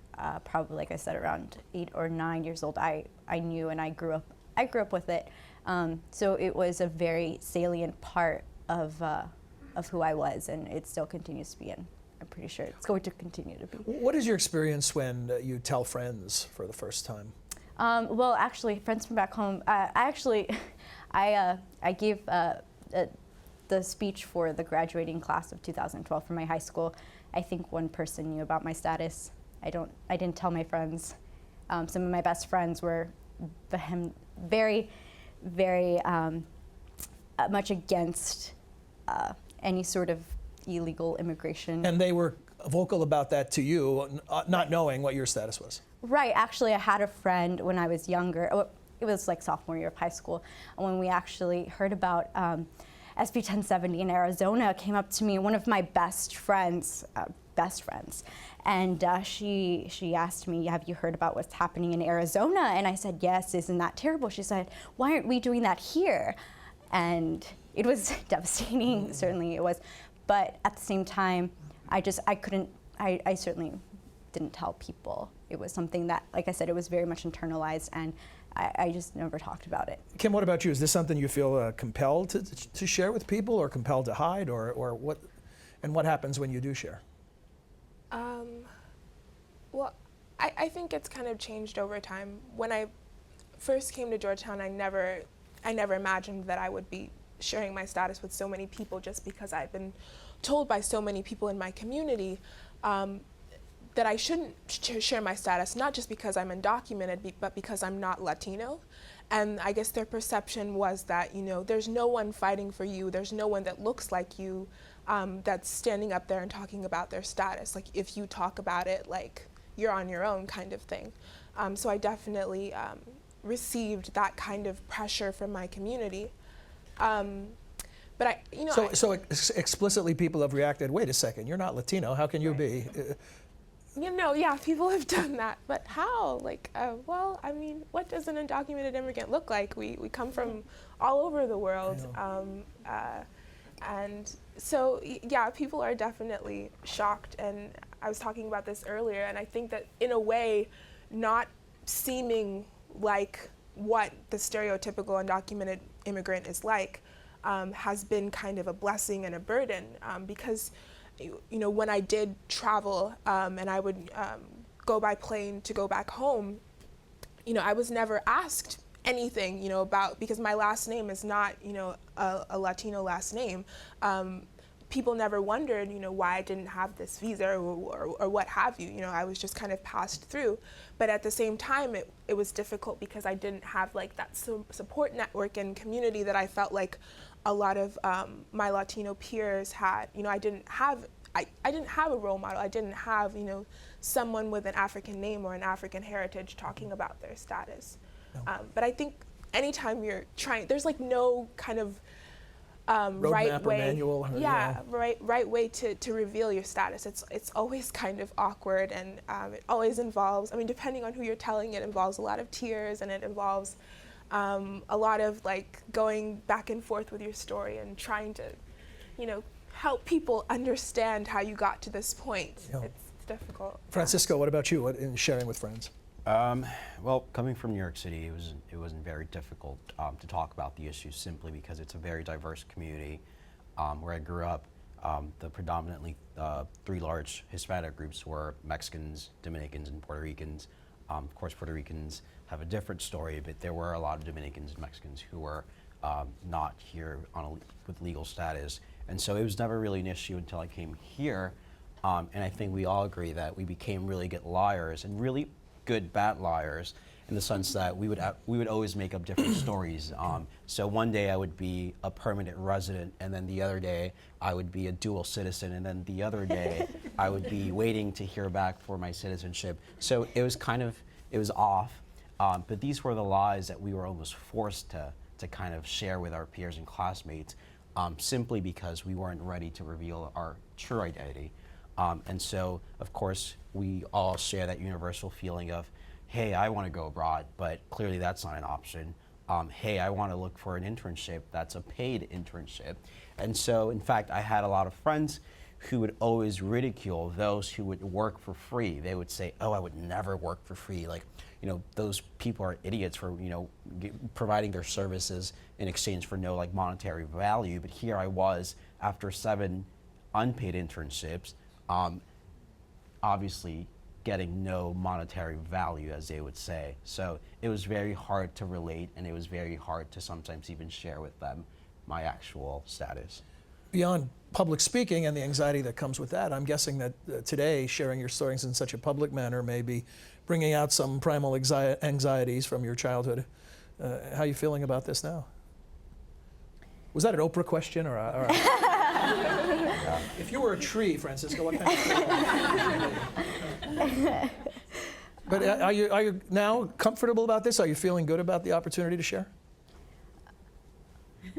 probably, like I said, around 8 or 9 years old, I knew, and I grew up with it. So it was a very salient part of who I was, and it still continues to be, and I'm pretty sure it's going to continue to be. What is your experience when you tell friends for the first time? Well, actually, friends from back home. I gave the speech for the graduating class of 2012 from my high school. I think one person knew about my status. I didn't tell my friends. Some of my best friends were very, very much against any sort of illegal immigration. And they were vocal about that to you, not knowing what your status was. Right. Actually, I had a friend when I was younger. It was like sophomore year of high school, when we actually heard about SB 1070 in Arizona. Came up to me, one of my best friends, and she asked me, "Have you heard about what's happening in Arizona?" And I said, "Yes. Isn't that terrible?" She said, "Why aren't we doing that here?" And it was devastating. Certainly it was, but at the same time, I certainly didn't tell people. It was something that, like I said, it was very much internalized, and I just never talked about it. Kim, what about you? Is this something you feel compelled to share with people, or compelled to hide, or what? And what happens when you do share? Well, I think it's kind of changed over time. When I first came to Georgetown, I never imagined that I would be sharing my status with so many people, just because I've been told by so many people in my community that I shouldn't share my status, not just because I'm undocumented, but because I'm not Latino. And I guess their perception was that, there's no one fighting for you, there's no one that looks like you that's standing up there and talking about their status. Like, if you talk about it, like, you're on your own, kind of thing. So I definitely received that kind of pressure from my community. But explicitly people have reacted, wait a second, you're not Latino, how can you be? Yeah, people have done that, but how? Like, well, I mean, what does an undocumented immigrant look like? We come from all over the world. And so, yeah, people are definitely shocked, and I was talking about this earlier, and I think that in a way, not seeming like what the stereotypical undocumented immigrant is like has been kind of a blessing and a burden, because when I did travel and I would go by plane to go back home, I was never asked anything, about, because my last name is not, a Latino last name. People never wondered, why I didn't have this visa or what have you. I was just kind of passed through. But at the same time, it was difficult because I didn't have like that support network and community that I felt like a lot of my Latino peers had. I didn't have a role model. I didn't have, someone with an African name or an African heritage talking about their status. No. But I think anytime you're trying, there's like no kind of right way, manual, right way to reveal your status. It's always kind of awkward, and it always involves, depending on who you're telling, it involves a lot of tears, and it involves a lot of like going back and forth with your story and trying to, help people understand how you got to this point. Yeah. It's difficult. Francisco, what about you in sharing with friends? Well, coming from New York City, it wasn't very difficult to talk about the issue, simply because it's a very diverse community. Where I grew up, the predominantly three large Hispanic groups were Mexicans, Dominicans, and Puerto Ricans. Of course, Puerto Ricans have a different story, but there were a lot of Dominicans and Mexicans who were not here with legal status. And so it was never really an issue until I came here. And I think we all agree that we became really good liars, and really good bad liars, in the sense that we would always make up different stories. So one day I would be a permanent resident, and then the other day I would be a dual citizen, and then the other day I would be waiting to hear back for my citizenship. So it was off. But these were the lies that we were almost forced to kind of share with our peers and classmates, simply because we weren't ready to reveal our true identity. And so, of course, we all share that universal feeling of, hey, I want to go abroad, but clearly that's not an option. Hey, I want to look for an internship that's a paid internship. And so, in fact, I had a lot of friends who would always ridicule those who would work for free. They would say, oh, I would never work for free. Like, those people are idiots for, providing their services in exchange for no like monetary value. But here I was, after 7 unpaid internships, obviously getting no monetary value, as they would say. So it was very hard to relate, and it was very hard to sometimes even share with them my actual status. Beyond public speaking and the anxiety that comes with that, I'm guessing that today sharing your stories in such a public manner may be bringing out some primal anxieties from your childhood. How are you feeling about this now? Was that an Oprah question or a If you were a tree, Francisco, what kind of tree? But are you now comfortable about this? Are you feeling good about the opportunity to share?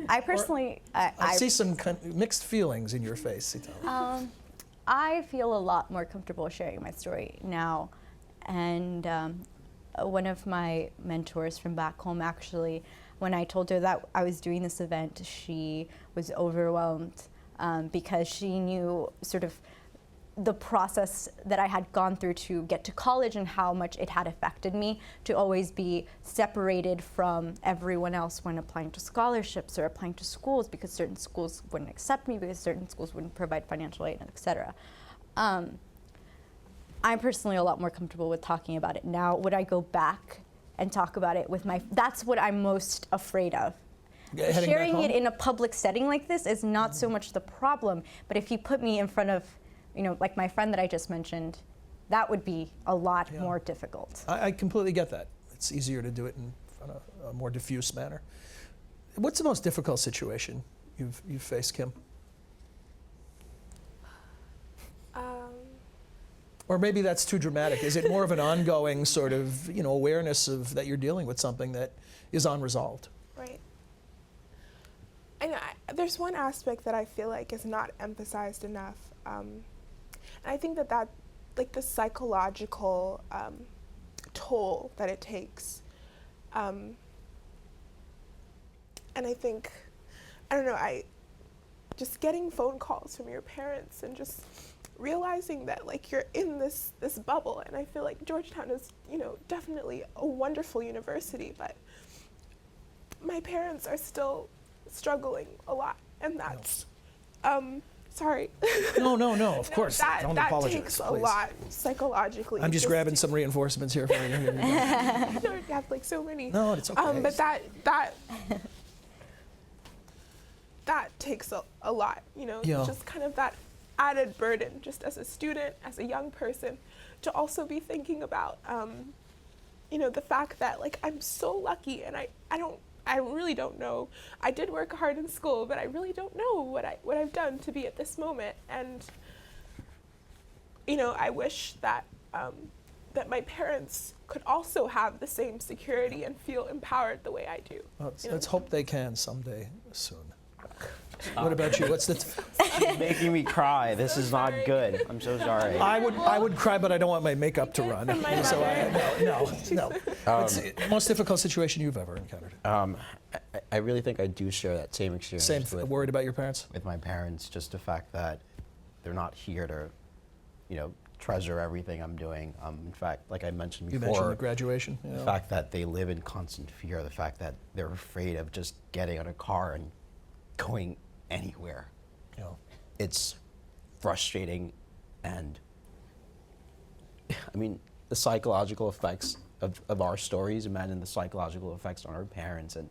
I personally, I see some mixed feelings in your face. I feel a lot more comfortable sharing my story now. And one of my mentors from back home, actually, when I told her that I was doing this event, she was overwhelmed because she knew sort of the process that I had gone through to get to college and how much it had affected me to always be separated from everyone else when applying to scholarships or applying to schools, because certain schools wouldn't accept me, because certain schools wouldn't provide financial aid, etc. I'm personally a lot more comfortable with talking about it now. Would I go back and talk about it with that's what I'm most afraid of. Sharing it in a public setting like this is not so much the problem, but if you put me in front of, like my friend that I just mentioned, that would be a lot more difficult. I completely get that. It's easier to do it in a more diffuse manner. What's the most difficult situation you've faced, Kim? Or maybe that's too dramatic. Is it more of an ongoing sort of, awareness of that you're dealing with something that is unresolved? Right. And there's one aspect that I feel like is not emphasized enough. And I think that like the psychological toll that it takes. And I think, I don't know, just getting phone calls from your parents and just realizing that like you're in this bubble, and I feel like Georgetown is, definitely a wonderful university, but my parents are still struggling a lot, and that's, sorry. No, of course. Don't apologize, takes a please. lot psychologically. I'm just grabbing some reinforcements here for you. Here you go. You have like so many. No, it's okay. But that takes a lot, just kind of that added burden, just as a student, as a young person, to also be thinking about, the fact that like I'm so lucky, and I really don't know. I did work hard in school, but I really don't know what I've done to be at this moment. And I wish that that my parents could also have the same security and feel empowered the way I do. Well, let's hope they can someday soon. What about you? What's the? Making me cry. This is not good. I'm so sorry. I would cry, but I don't want my makeup to run. So no. What's the most difficult situation you've ever encountered? I really think I do share that same experience. Worried about your parents? With my parents, just the fact that they're not here to, treasure everything I'm doing. In fact, like I mentioned before, you mentioned the graduation. The fact that they live in constant fear, the fact that they're afraid of just getting on a car and going anywhere. It's frustrating, and the psychological effects of our stories, imagine the psychological effects on our parents, and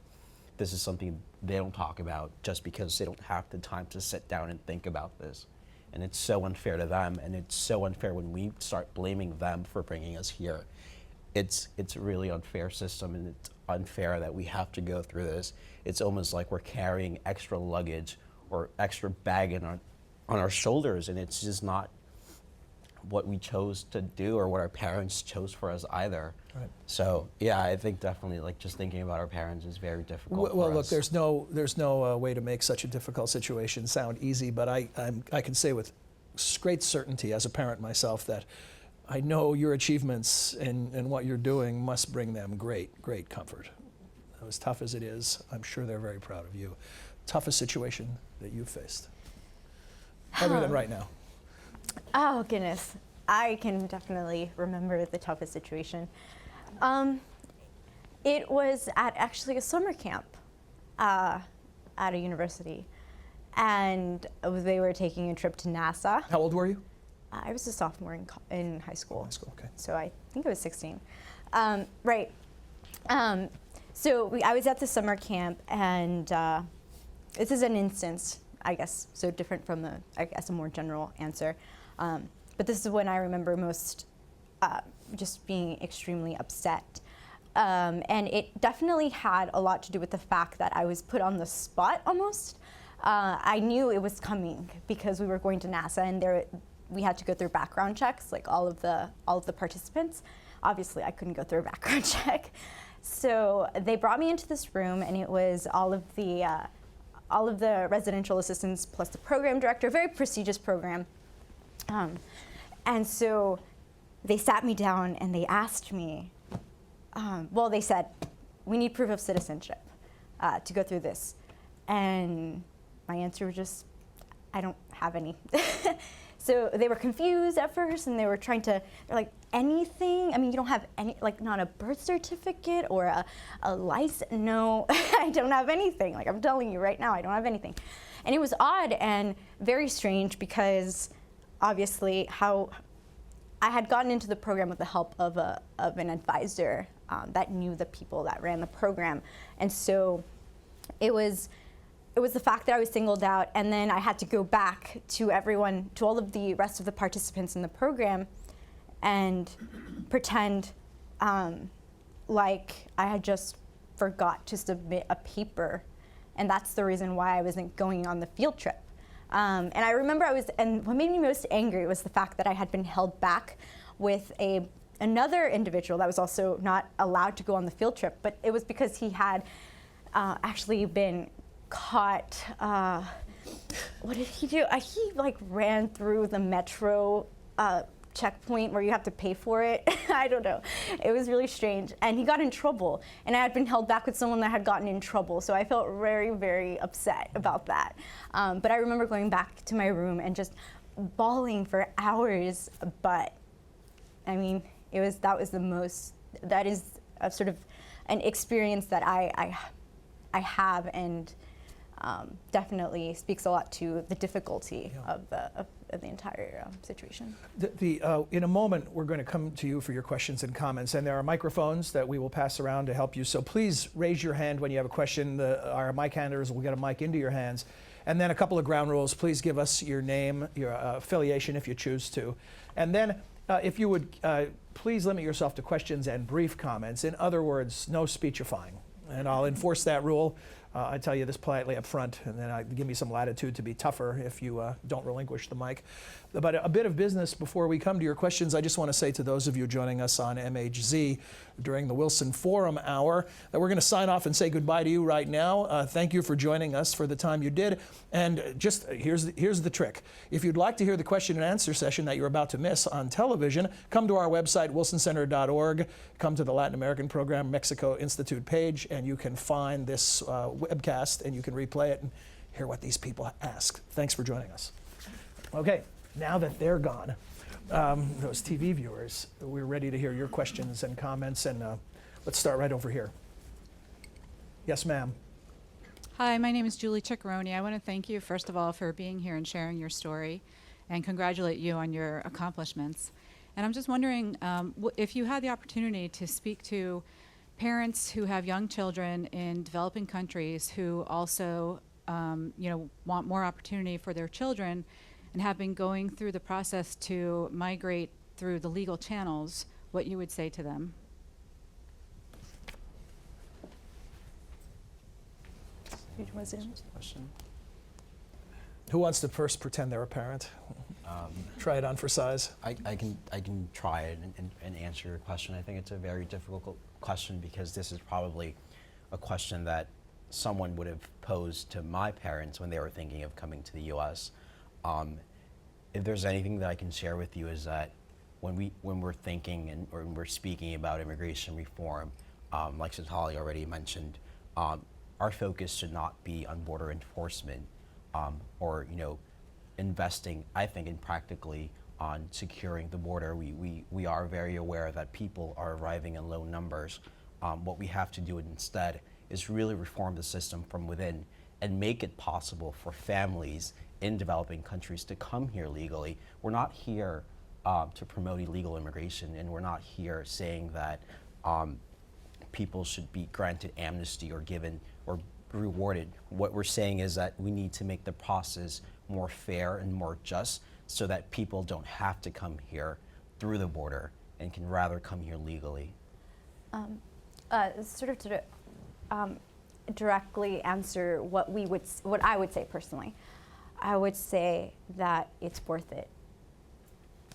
this is something they don't talk about just because they don't have the time to sit down and think about this. And it's so unfair to them, and it's so unfair when we start blaming them for bringing us here. It's a really unfair system, and it's unfair that we have to go through this. It's almost like we're carrying extra luggage or extra baggage on our shoulders, and it's just not what we chose to do or what our parents chose for us either. Right. So yeah, I think definitely like just thinking about our parents is very difficult. Well, look, there's no way to make such a difficult situation sound easy, but I can say with great certainty as a parent myself that I know your achievements and what you're doing must bring them great comfort. As tough as it is, I'm sure they're very proud of you. Toughest situation that you've faced, other than right now? Oh, goodness. I can definitely remember the toughest situation. It was at actually a summer camp at a university. And they were taking a trip to NASA. How old were you? I was a sophomore in high school. High school, okay. So I think I was 16. Right. I was at the summer camp, and this is an instance, I guess, so different from a more general answer. But this is when I remember most just being extremely upset. And it definitely had a lot to do with the fact that I was put on the spot almost. I knew it was coming because we were going to NASA, and we had to go through background checks, like all of the participants. Obviously, I couldn't go through a background check. So they brought me into this room, and it was all of the residential assistants plus the program director, very prestigious program. And so they sat me down and they asked me, they said, we need proof of citizenship to go through this. And my answer was just, I don't have any. So they were confused at first, and they were they're like, anything? I mean, you don't have any, like not a birth certificate or a license? No, I don't have anything. Like, I'm telling you right now, I don't have anything. And it was odd and very strange because obviously how I had gotten into the program with the help of an advisor that knew the people that ran the program. And so it was the fact that I was singled out, and then I had to go back to all of the rest of the participants in the program and pretend like I had just forgot to submit a paper. And that's the reason why I wasn't going on the field trip. And I remember and what made me most angry was the fact that I had been held back with another individual that was also not allowed to go on the field trip, but it was because he had actually been caught. What did he do? He ran through the metro checkpoint where you have to pay for it. I don't know. It was really strange. And he got in trouble. And I had been held back with someone that had gotten in trouble. So I felt very, very upset about that. But I remember going back to my room and just bawling for hours. But I mean, that is a sort of an experience that I have, and definitely speaks a lot to the difficulty of the entire situation. In a moment, we're going to come to you for your questions and comments, and there are microphones that we will pass around to help you. So please raise your hand when you have a question. Our mic handlers will get a mic into your hands. And then a couple of ground rules. Please give us your name, your affiliation if you choose to. And then if you would please limit yourself to questions and brief comments. In other words, no speechifying. And I'll enforce that rule. I tell you this politely up front, and then give me some latitude to be tougher if you don't relinquish the mic. But a bit of business before we come to your questions. I just want to say to those of you joining us on MHZ during the Wilson Forum Hour that we're going to sign off and say goodbye to you right now. Thank you for joining us for the time you did. And just here's the trick. If you'd like to hear the question and answer session that you're about to miss on television, come to our website, wilsoncenter.org. Come to the Latin American Program Mexico Institute page, and you can find this webcast, and you can replay it and hear what these people ask. Thanks for joining us. Okay, now that they're gone, those TV viewers, we're ready to hear your questions and comments, and let's start right over here. Yes, ma'am. Hi, my name is Julie Ciccaroni. I want to thank you, first of all, for being here and sharing your story, and congratulate you on your accomplishments. And I'm just wondering if you had the opportunity to speak to parents who have young children in developing countries who also want more opportunity for their children and have been going through the process to migrate through the legal channels, what you would say to them. Who wants to first pretend they're a parent? Try it on for size. I can try it and answer your question. I think it's a very difficult question because this is probably a question that someone would have posed to my parents when they were thinking of coming to the U.S. If there's anything that I can share with you is that when we're thinking or when we're speaking about immigration reform, like Satali already mentioned, our focus should not be on border enforcement or investing, I think, in practically on securing the border. We are very aware that people are arriving in low numbers. What we have to do instead is really reform the system from within and make it possible for families in developing countries to come here legally. We're not here to promote illegal immigration, and we're not here saying that people should be granted amnesty or given or rewarded. What we're saying is that we need to make the process more fair and more just so that people don't have to come here through the border and can rather come here legally. Sort of to directly answer what I would say personally, I would say that it's worth it,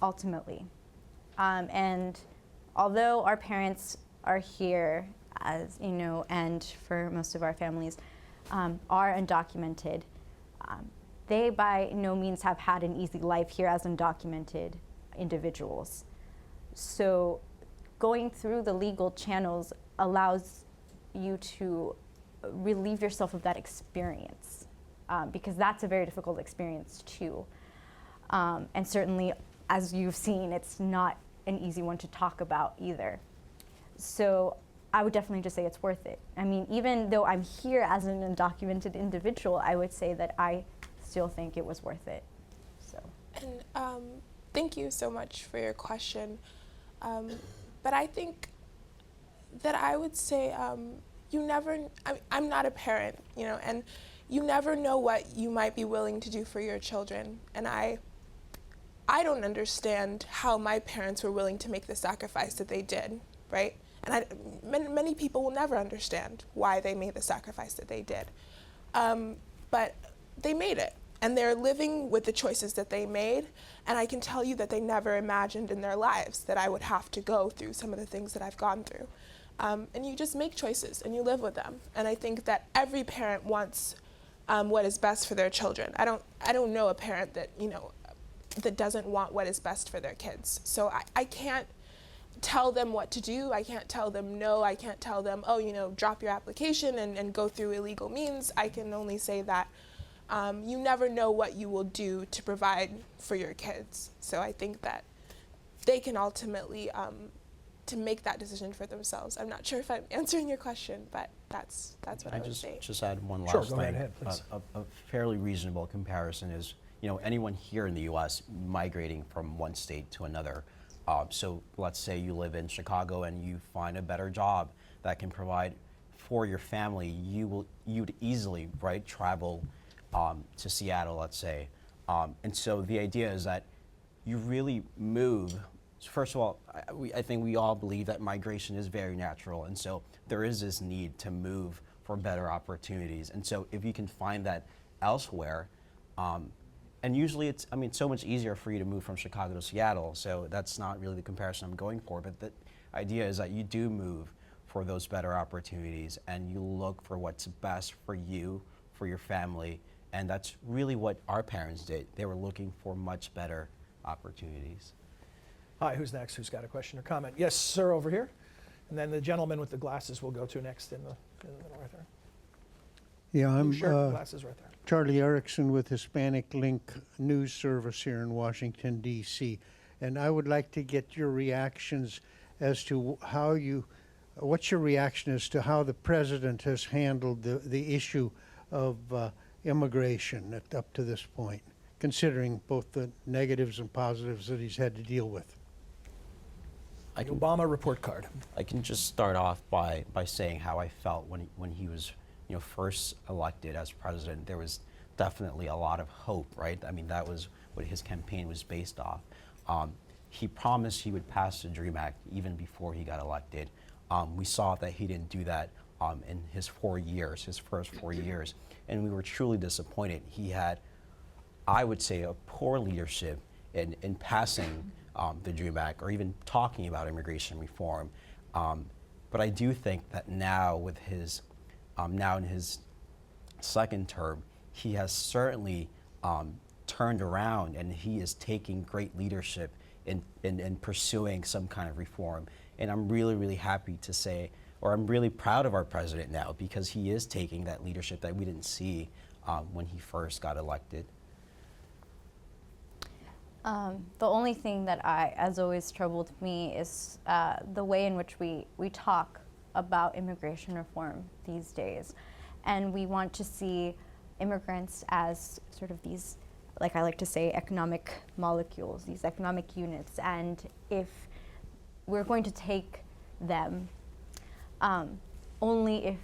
ultimately. And although our parents are here, as you know, and for most of our families are undocumented, they by no means have had an easy life here as undocumented individuals. So going through the legal channels allows you to relieve yourself of that experience, because that's a very difficult experience too. And certainly, as you've seen, it's not an easy one to talk about either. So I would definitely just say it's worth it. I mean, even though I'm here as an undocumented individual, I would say that I still think it was worth it. So. And thank you so much for your question. But I think that I would say I'm not a parent, you know, and you never know what you might be willing to do for your children. And I don't understand how my parents were willing to make the sacrifice that they did, right? And many people will never understand why they made the sacrifice that they did. But they made it, and they're living with the choices that they made. And I can tell you that they never imagined in their lives that I would have to go through some of the things that I've gone through. And you just make choices and you live with them. And I think that every parent wants what is best for their children. I don't know a parent that, you know, that doesn't want what is best for their kids. So I can't tell them what to do. I can't tell them no. I can't tell them, oh, you know, drop your application and go through illegal means. I can only say that you never know what you will do to provide for your kids. So I think that they can ultimately to make that decision for themselves. I'm not sure if I'm answering your question, but that's what I would say. Just add one Sure, last go thing. ahead, please. A fairly reasonable comparison is, you know, anyone here in the U.S. migrating from one state to another. So let's say you live in Chicago and you find a better job that can provide for your family. You'd easily, right, travel to Seattle, let's say. And so the idea is that you really move. First of all, I think we all believe that migration is very natural, and so there is this need to move for better opportunities. And so if you can find that elsewhere, and usually it's so much easier for you to move from Chicago to Seattle, so that's not really the comparison I'm going for, but the idea is that you do move for those better opportunities, and you look for what's best for you, for your family, and that's really what our parents did. They were looking for much better opportunities. Hi, who's next? Who's got a question or comment? Yes, sir, over here. And then the gentleman with the glasses will go to next in the middle right there. Yeah, I'm Glasses right there. Charlie Erickson with Hispanic Link News Service here in Washington, D.C. And I would like to get your reactions as to what's your reaction as to how the president has handled the issue of immigration up to this point, considering both the negatives and positives that he's had to deal with. The Obama report card. I can just start off by saying how I felt when he was, you know, first elected as president. There was definitely a lot of hope, right? I mean, that was what his campaign was based off. He promised he would pass the DREAM Act even before he got elected. We saw that he didn't do that in his first 4 years, and we were truly disappointed. He had, I would say, a poor leadership in passing the DREAM Act or even talking about immigration reform. But I do think that now with his, now in his second term, he has certainly turned around, and he is taking great leadership in pursuing some kind of reform. And I'm really, really happy to say, or I'm really proud of our president now, because he is taking that leadership that we didn't see when he first got elected. The only thing that has always troubled me is the way in which we talk about immigration reform these days. And we want to see immigrants as sort of these, like I like to say, economic molecules, these economic units, and if we're going to take them, only if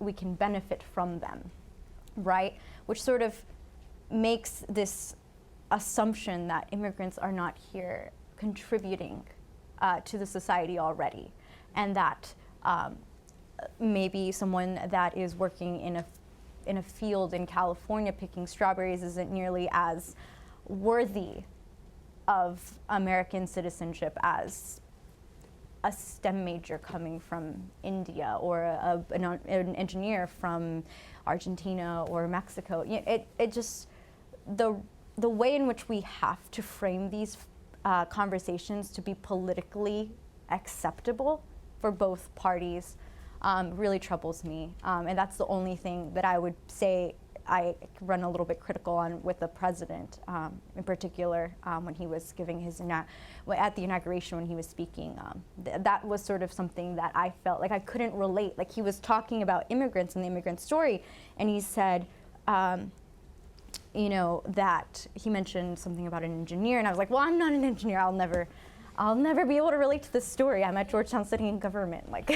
we can benefit from them, right? Which sort of makes this assumption that immigrants are not here contributing to the society already, and that maybe someone that is working in a field in California picking strawberries isn't nearly as worthy of American citizenship as a STEM major coming from India or an engineer from Argentina or Mexico. It just, the way in which we have to frame these conversations to be politically acceptable for both parties really troubles me. And that's the only thing that I would say I run a little bit critical on with the president, in particular, when he was giving his, at the inauguration when he was speaking. That was sort of something that I felt like I couldn't relate. Like, he was talking about immigrants and the immigrant story, and he said, that he mentioned something about an engineer, and I was like, well, I'm not an engineer. I'll never be able to relate to this story. I'm at Georgetown studying government. Like,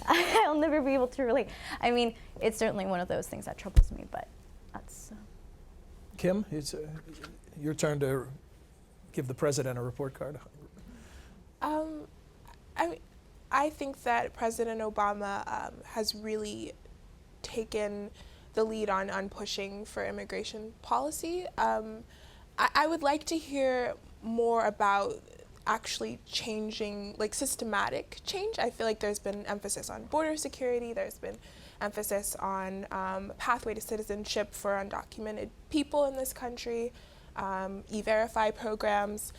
I'll never be able to relate. I mean, it's certainly one of those things that troubles me, but that's... Kim, it's your turn to give the president a report card. I think that President Obama has really taken the lead on pushing for immigration policy. I would like to hear more about actually changing, like systematic change. I feel like there's been emphasis on border security, there's been emphasis on pathway to citizenship for undocumented people in this country, E-Verify programs,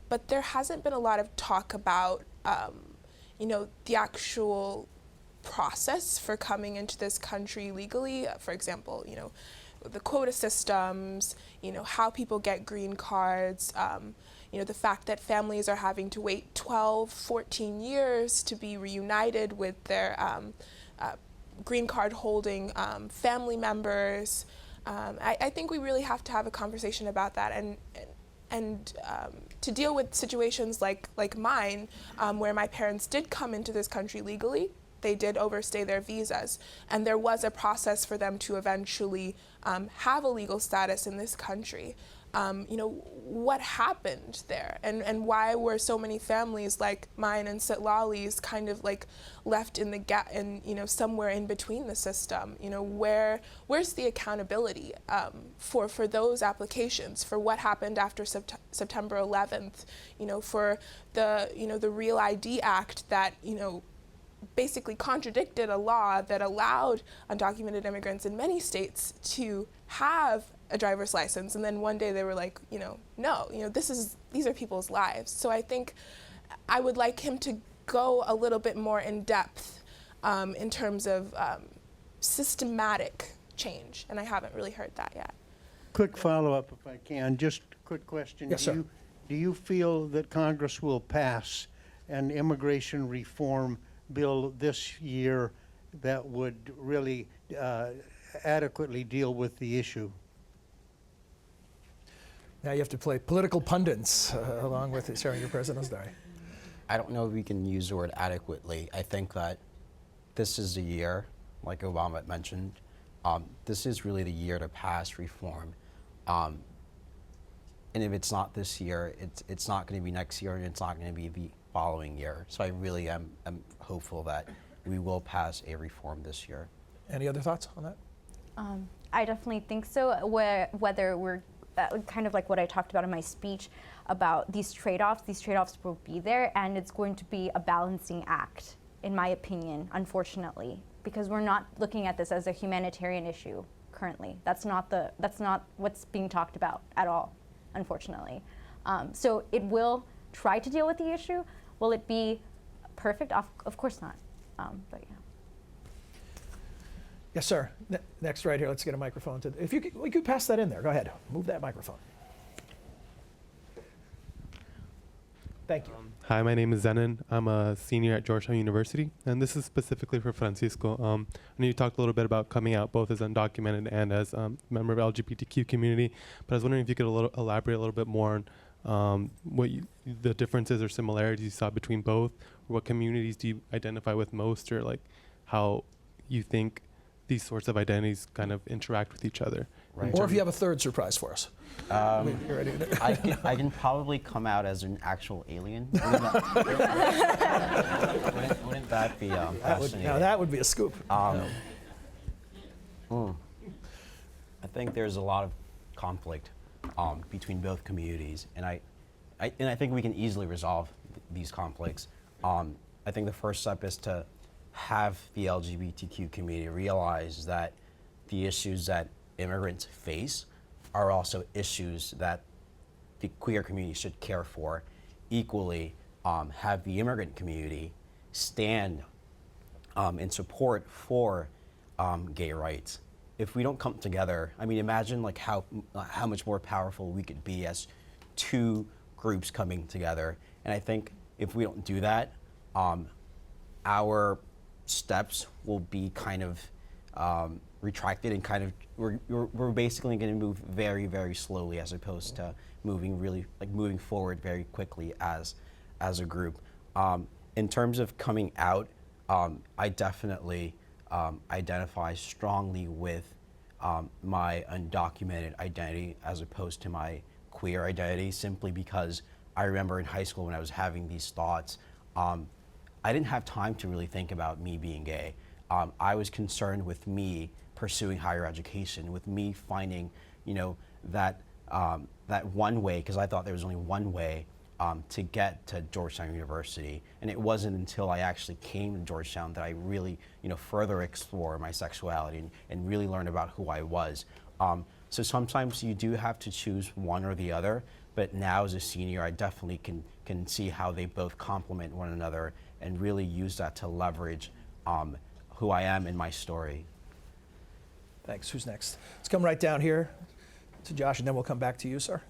but there hasn't been a lot of talk about the actual process for coming into this country legally. For example, the quota systems, how people get green cards, the fact that families are having to wait 12, 14 years to be reunited with their green card holding family members. I think we really have to have a conversation about that, and to deal with situations like mine, where my parents did come into this country legally. They did overstay their visas, and there was a process for them to eventually have a legal status in this country. What happened there, and why were so many families like mine and Sitlali's kind of like left in the gap, and somewhere in between the system? Where's the accountability for those applications, for what happened after September 11th? For the Real ID Act that basically contradicted a law that allowed undocumented immigrants in many states to have a driver's license, and then one day they were like, no, these are people's lives. So I think I would like him to go a little bit more in depth in terms of systematic change, and I haven't really heard that yet. Quick follow-up, if I can. Just a quick question. Yes, sir. Do you feel that Congress will pass an immigration reform bill this year that would really adequately deal with the issue? Now you have to play political pundits along with sharing your president's story. I don't know if we can use the word adequately. I think that this is the year, like Obama mentioned, this is really the year to pass reform. And if it's not this year, it's not going to be next year, and it's not going to be the following year. So I really am hopeful that we will pass a reform this year. Any other thoughts on that? I definitely think so. Whether we're kind of like what I talked about in my speech about these trade-offs will be there, and it's going to be a balancing act, in my opinion, unfortunately, because we're not looking at this as a humanitarian issue currently. That's not what's being talked about at all, unfortunately. So it will try to deal with the issue. Will it be perfect? Of course not, but yeah. Yes, sir. Next, right here. Let's get a microphone to. If you could, we could pass that in there. Go ahead. Move that microphone. Thank you. Hi, my name is Zenon. I'm a senior at Georgetown University, and this is specifically for Francisco. I know you talked a little bit about coming out both as undocumented and as a member of LGBTQ community, but I was wondering if you could elaborate a little bit more on the differences or similarities you saw between both, or what communities do you identify with most, or like how you think these sorts of identities kind of interact with each other. Right. Or if you have a third surprise for us. You're ready to I can probably come out as an actual alien. Wouldn't that be fascinating? Now that would be a scoop. I think there's a lot of conflict between both communities, and I think we can easily resolve these conflicts. I think the first step is to have the LGBTQ community realize that the issues that immigrants face are also issues that the queer community should care for equally. Have the immigrant community stand in support for gay rights. If we don't come together, I mean, imagine like how much more powerful we could be as two groups coming together. And I think if we don't do that, our steps will be kind of retracted, and kind of we're basically going to move very, very slowly, as opposed to moving forward very quickly as a group. In terms of coming out, I definitely identify strongly with my undocumented identity as opposed to my queer identity, simply because I remember in high school when I was having these thoughts, I didn't have time to really think about me being gay. I was concerned with me pursuing higher education, with me finding, that one way, because I thought there was only one way to get to Georgetown University. And it wasn't until I actually came to Georgetown that I really, further explore my sexuality and really learn about who I was. So sometimes you do have to choose one or the other, but now as a senior, I definitely can see how they both complement one another and really use that to leverage who I am in my story. Thanks. Who's next? Let's come right down here to Josh, and then we'll come back to you, sir.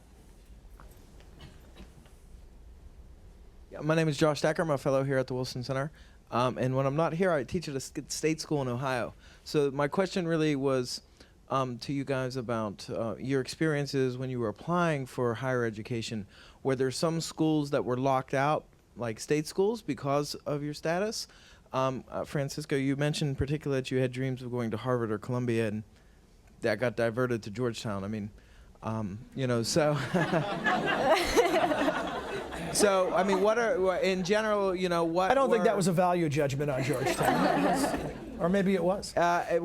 Yeah, my name is Josh Dacker. I'm a fellow here at the Wilson Center. And when I'm not here, I teach at a state school in Ohio. So my question really was to you guys about your experiences when you were applying for higher education. Were there some schools that were locked out, like state schools, because of your status? Francisco, you mentioned in particular that you had dreams of going to Harvard or Columbia, and that got diverted to Georgetown. I mean, so. So, I mean, what are, in general, what? I don't think that was a value judgment on Georgetown. Or maybe it was. The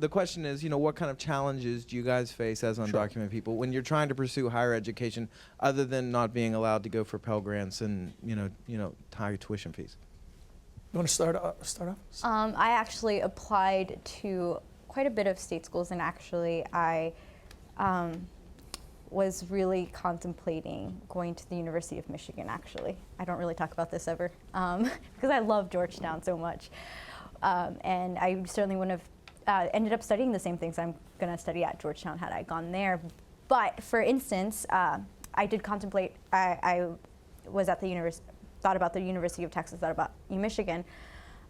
question is, what kind of challenges do you guys face as undocumented people when you're trying to pursue higher education, other than not being allowed to go for Pell Grants and, high tuition fees? You want to start off? I actually applied to quite a bit of state schools, and actually I was really contemplating going to the University of Michigan, actually. I don't really talk about this ever, because I love Georgetown so much. And I certainly wouldn't have ended up studying the same things I'm going to study at Georgetown had I gone there. But for instance, I did contemplate, I was at the thought about the University of Texas, thought about Michigan.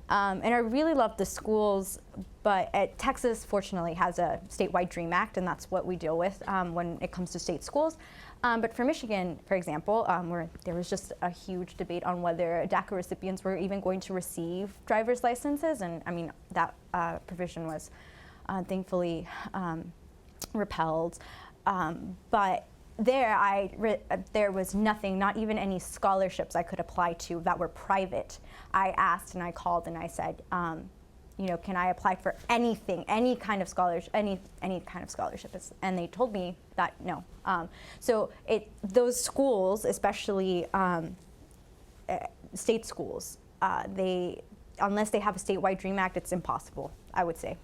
And I really loved the schools, but Texas, fortunately, has a statewide DREAM Act, and that's what we deal with when it comes to state schools. But for Michigan, for example, where there was just a huge debate on whether DACA recipients were even going to receive driver's licenses, and I mean, that provision was thankfully repelled. But there was nothing, not even any scholarships I could apply to that were private. I asked and I called and I said, can I apply for anything, any kind of scholarship, any kind of scholarship? And they told me that no. So those schools, especially state schools, unless they have a statewide DREAM Act, it's impossible, I would say,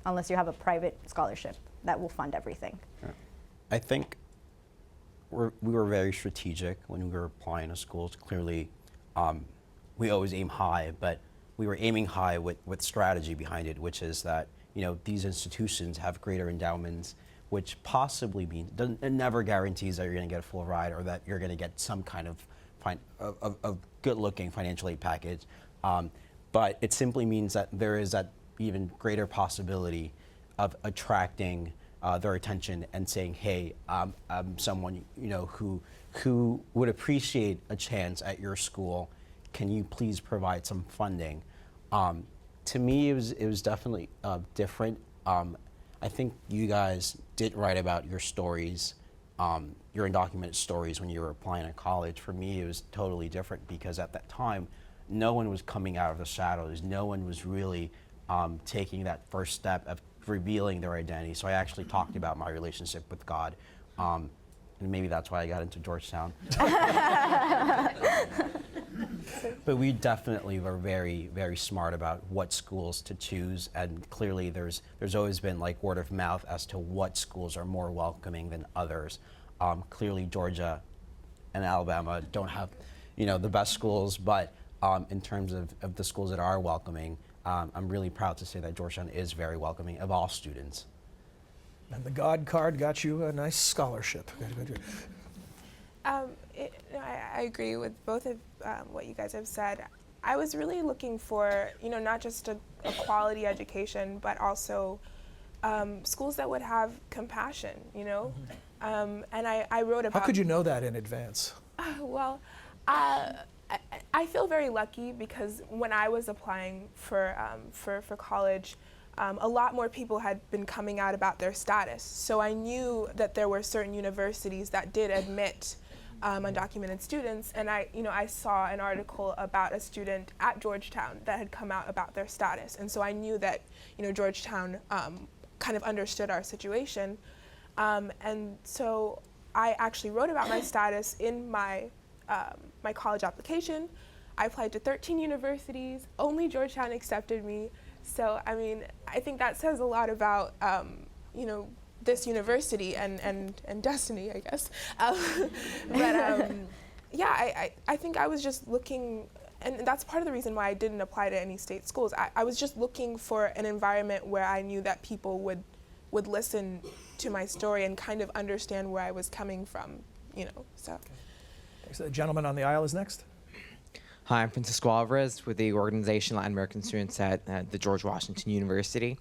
unless you have a private scholarship that will fund everything. Yeah. I think we were very strategic when we were applying to schools. Clearly, we always aim high, but we were aiming high with strategy behind it, which is that these institutions have greater endowments, which possibly means, it never guarantees that you're going to get a full ride or that you're going to get some kind of good-looking financial aid package. But it simply means that there is that even greater possibility of attracting their attention and saying, hey, I'm someone who would appreciate a chance at your school. Can you please provide some funding? To me, it was definitely different. I think you guys did write about your stories, your undocumented stories when you were applying to college. For me, it was totally different because at that time, no one was coming out of the shadows. No one was really taking that first step of revealing their identity. So I actually talked about my relationship with God. And maybe that's why I got into Georgetown. But we definitely were very, very smart about what schools to choose, and clearly there's always been like word of mouth as to what schools are more welcoming than others. Clearly Georgia and Alabama don't have, the best schools, but in terms of the schools that are welcoming, I'm really proud to say that Georgetown is very welcoming of all students. And the God card got you a nice scholarship. I agree with both of what you guys have said. I was really looking for, not just a quality education, but also schools that would have compassion, And I wrote about. How could you know that in advance? Well, I feel very lucky because when I was applying for college, a lot more people had been coming out about their status. So I knew that there were certain universities that did admit undocumented students, and I saw an article about a student at Georgetown that had come out about their status, and so I knew that Georgetown kind of understood our situation, and so I actually wrote about my status in my my college application. I applied to 13 universities. Only Georgetown accepted me. So I think that says a lot about this university and destiny, I guess. But I think I was just looking, and that's part of the reason why I didn't apply to any state schools. I was just looking for an environment where I knew that people would listen to my story and kind of understand where I was coming from, so. Okay. So the gentleman on the aisle is next. Hi, I'm Francisco Alvarez with the organization Latin American Students at the George Washington University.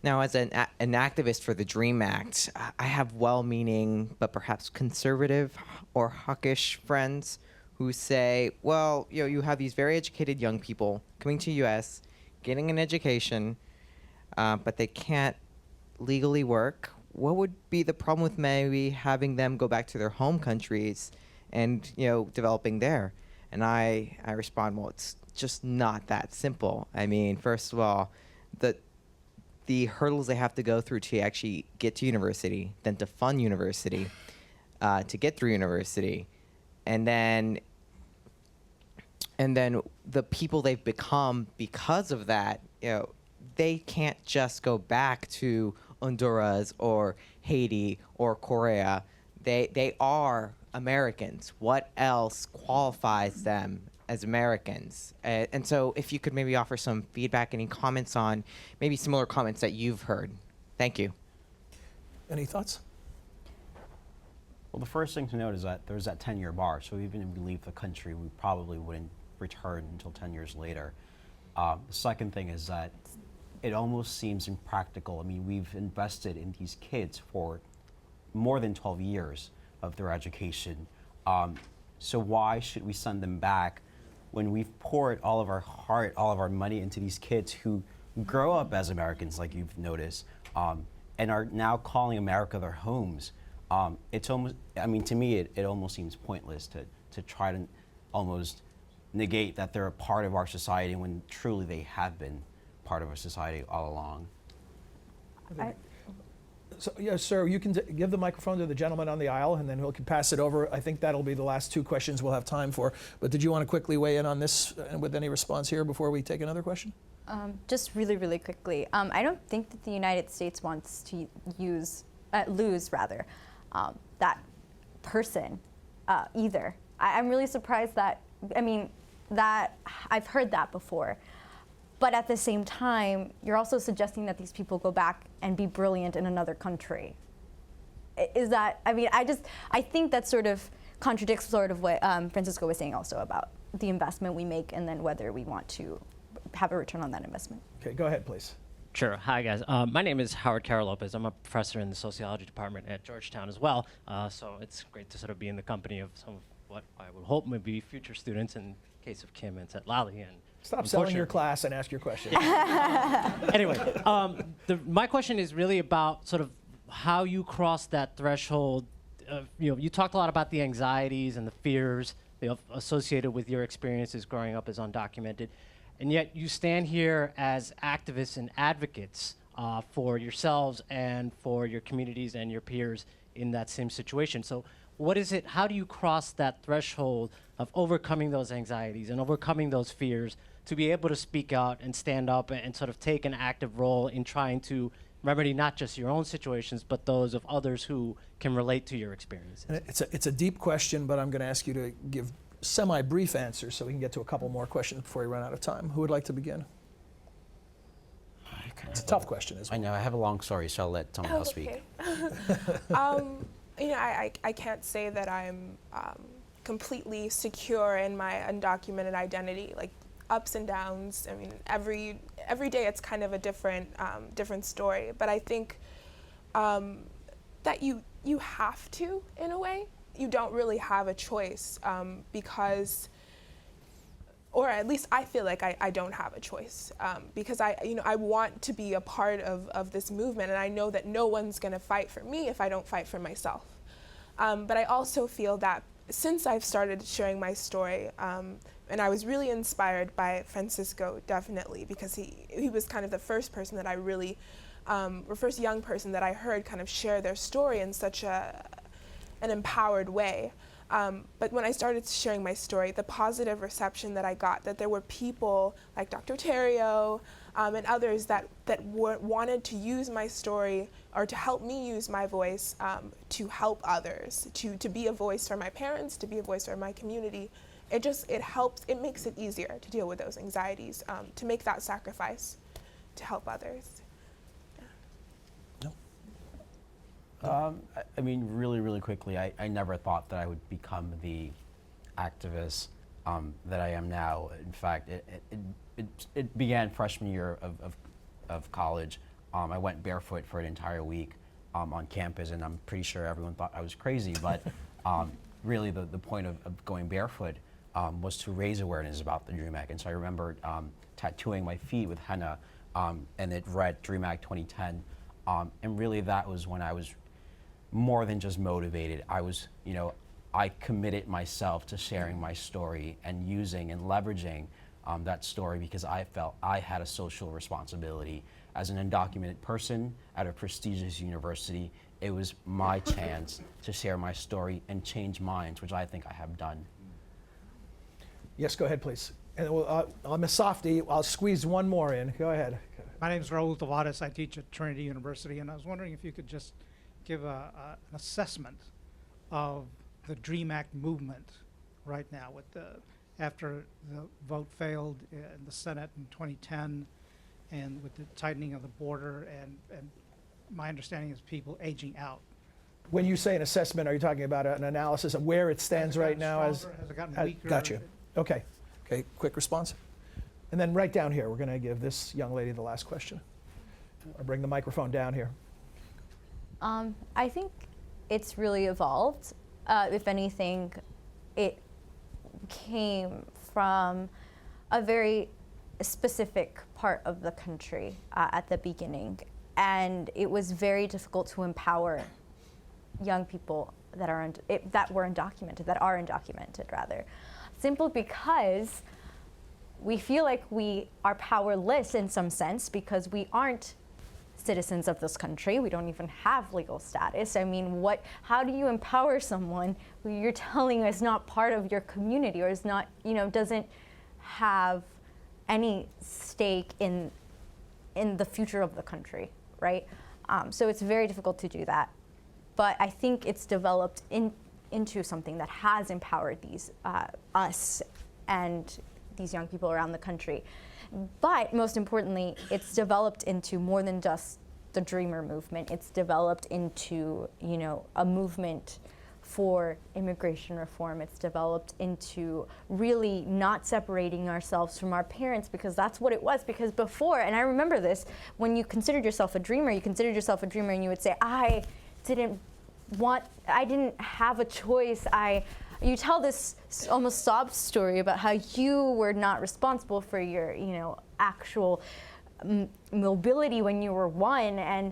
Now, as an activist for the DREAM Act, I have well-meaning but perhaps conservative or hawkish friends who say, well, you have these very educated young people coming to U.S., getting an education, but they can't legally work. What would be the problem with maybe having them go back to their home countries and, developing there? And I respond, well, it's just not that simple. First of all, the hurdles they have to go through to actually get to university, then to fund university, to get through university, and then the people they've become because of that, they can't just go back to Honduras or Haiti or Korea. They are Americans. What else qualifies them as Americans? And so if you could maybe offer some feedback, any comments on maybe similar comments that you've heard. Thank you. Any thoughts? Well, the first thing to note is that there's that 10-year bar, so even if we leave the country, we probably wouldn't return until 10 years later. The second thing is that it almost seems impractical. We've invested in these kids for more than 12 years of their education. So why should we send them back when we've poured all of our heart, all of our money into these kids who grow up as Americans, like you've noticed, and are now calling America their homes? It's almost, to me, it almost seems pointless to try to almost negate that they're a part of our society when truly they have been part of our society all along. So, yes, sir, you can give the microphone to the gentleman on the aisle, and then we can pass it over. I think that'll be the last two questions we'll have time for. But did you want to quickly weigh in on this with any response here before we take another question? Just really, really quickly. I don't think that the United States wants to lose that person either. I'm really surprised that, that I've heard that before. But at the same time, you're also suggesting that these people go back and be brilliant in another country. is that, I mean, I think that sort of contradicts sort of what Francisco was saying also about the investment we make and then whether we want to have a return on that investment. Okay, go ahead, please. Sure. Hi, guys. My name is Howard Carol Lopez. I'm a professor in the sociology department at Georgetown as well. So it's great to sort of be in the company of some of what I would hope may be future students in case of Kim and Lally. And Stop selling your class and ask your question. Anyway, my question is really about sort of how you cross that threshold. You talked a lot about the anxieties and the fears associated with your experiences growing up as undocumented. And yet you stand here as activists and advocates for yourselves and for your communities and your peers in that same situation. So what is it, how do you cross that threshold of overcoming those anxieties and overcoming those fears to be able to speak out and stand up and sort of take an active role in trying to remedy not just your own situations, but those of others who can relate to your experiences? And it's a deep question, but I'm going to ask you to give semi-brief answers so we can get to a couple more questions before we run out of time. Who would like to begin? It's a tough question as well. I know, I have a long story, so I'll let someone else speak. I can't say that I'm completely secure in my undocumented identity. Like, ups and downs. I mean, every day it's kind of a different story. But I think that you have to, in a way. You don't really have a choice because, or at least I feel like I don't have a choice because I want to be a part of this movement, and I know that no one's going to fight for me if I don't fight for myself. But I also feel that since I've started sharing my story, and I was really inspired by Francisco, definitely, because he was kind of the first person that I really, or first young person that I heard kind of share their story in such an empowered way. But when I started sharing my story, the positive reception that I got, that there were people like Dr. Terrio and others that wanted to use my story or to help me use my voice to help others, to be a voice for my parents, to be a voice for my community. It helps, it makes it easier to deal with those anxieties, to make that sacrifice to help others. I mean, really quickly, I never thought that I would become the activist that I am now. In fact, it began freshman year of college. I went barefoot for an entire week on campus, and I'm pretty sure everyone thought I was crazy, but really the point of going barefoot was to raise awareness about the DREAM Act. And so I remember tattooing my feet with henna, and it read DREAM Act 2010. And really that was when I was more than just motivated. I committed myself to sharing my story and using and leveraging that story because I felt I had a social responsibility. As an undocumented person at a prestigious university, it was my chance to share my story and change minds, which I think I have done. Yes, go ahead, please. And I'm a softie. I'll squeeze one more in. Go ahead. My name is Raul Tavares. I teach at Trinity University, and I was wondering if you could just give an assessment of the DREAM Act movement right now, with after the vote failed in the Senate in 2010, and with the tightening of the border, and my understanding is people aging out. When you say an assessment, are you talking about an analysis of where it stands right now? Has it gotten weaker? Gotcha. Okay. Quick response. And then right down here, we're going to give this young lady the last question. I'll bring the microphone down here. I think it's really evolved. If anything, it came from a very specific part of the country at the beginning. And it was very difficult to empower young people that are undocumented rather. Simply because we feel like we are powerless in some sense because we aren't citizens of this country. We don't even have legal status. I mean, how do you empower someone who you're telling is not part of your community or is not, doesn't have any stake in the future of the country, right? So it's very difficult to do that. But I think it's developed into something that has empowered us and these young people around the country. But most importantly, it's developed into more than just the Dreamer movement. It's developed into, you know, a movement for immigration reform. It's developed into really not separating ourselves from our parents, because that's what it was. Because before, and I remember this, when you considered yourself a dreamer, and you would say, I didn't have a choice. You tell this almost sob story about how you were not responsible for your, you know, actual mobility when you were 1, and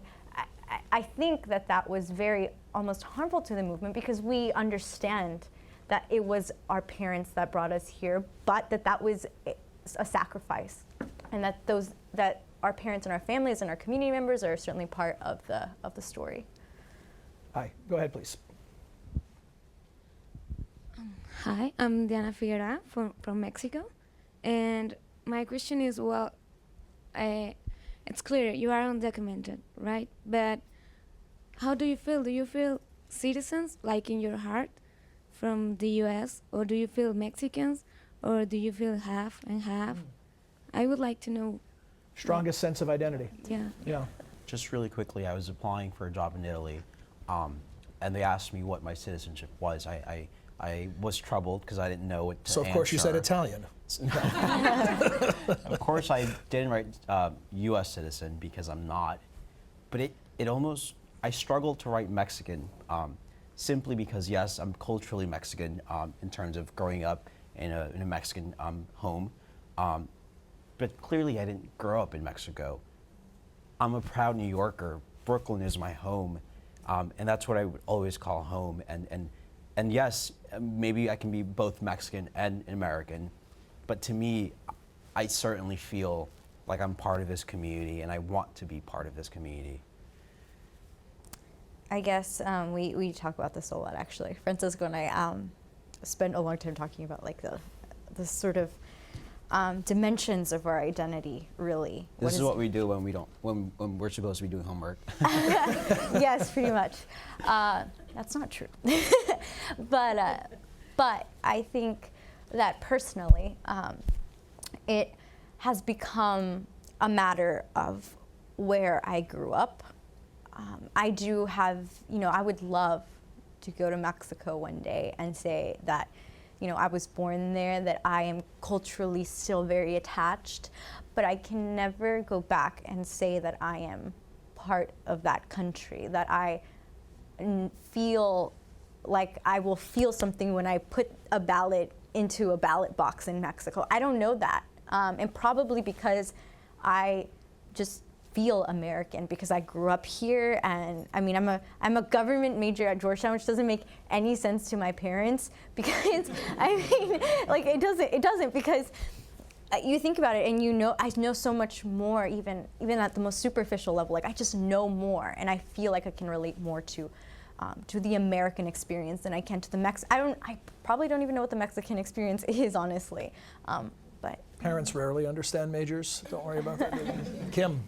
I think that was very almost harmful to the movement, because we understand that it was our parents that brought us here, but that was a sacrifice, and that our parents and our families and our community members are certainly part of the story. Hi, go ahead, please. Hi, I'm Diana Figueroa from Mexico, and my question is, well, it's clear you are undocumented, right? But how do you feel? Do you feel citizens, like in your heart, from the U.S., or do you feel Mexicans, or do you feel half and half? I would like to know. Strongest sense of identity. Yeah. Yeah. Just really quickly, I was applying for a job in Italy, and they asked me what my citizenship was. I was troubled because I didn't know what to So of course you said answer. Italian. Of course I didn't write U.S. citizen because I'm not, but it almost, I struggled to write Mexican simply because, yes, I'm culturally Mexican in terms of growing up in a Mexican home, but clearly I didn't grow up in Mexico. I'm a proud New Yorker. Brooklyn is my home, and that's what I would always call home. And yes, maybe I can be both Mexican and American, but to me, I certainly feel like I'm part of this community, and I want to be part of this community. I guess we talk about this a lot, actually. Francisco and I spent a long time talking about like the sort of dimensions of our identity, really. This is what we do when we're supposed to be doing homework. Yes, pretty much. That's not true. But I think that personally, it has become a matter of where I grew up. I do have, you know, I would love to go to Mexico one day and say that, you know, I was born there, that I am culturally still very attached, but I can never go back and say that I am part of that country, that I feel like I will feel something when I put a ballot into a ballot box in Mexico. I don't know that, and probably because I just feel American because I grew up here, and I mean I'm a government major at Georgetown, which doesn't make any sense to my parents because I mean like it doesn't because you think about it and you know I know so much more even at the most superficial level, like I just know more and I feel like I can relate more to the American experience than I can to the I probably don't even know what the Mexican experience is, honestly, but parents rarely understand majors. Don't worry about that. Kim.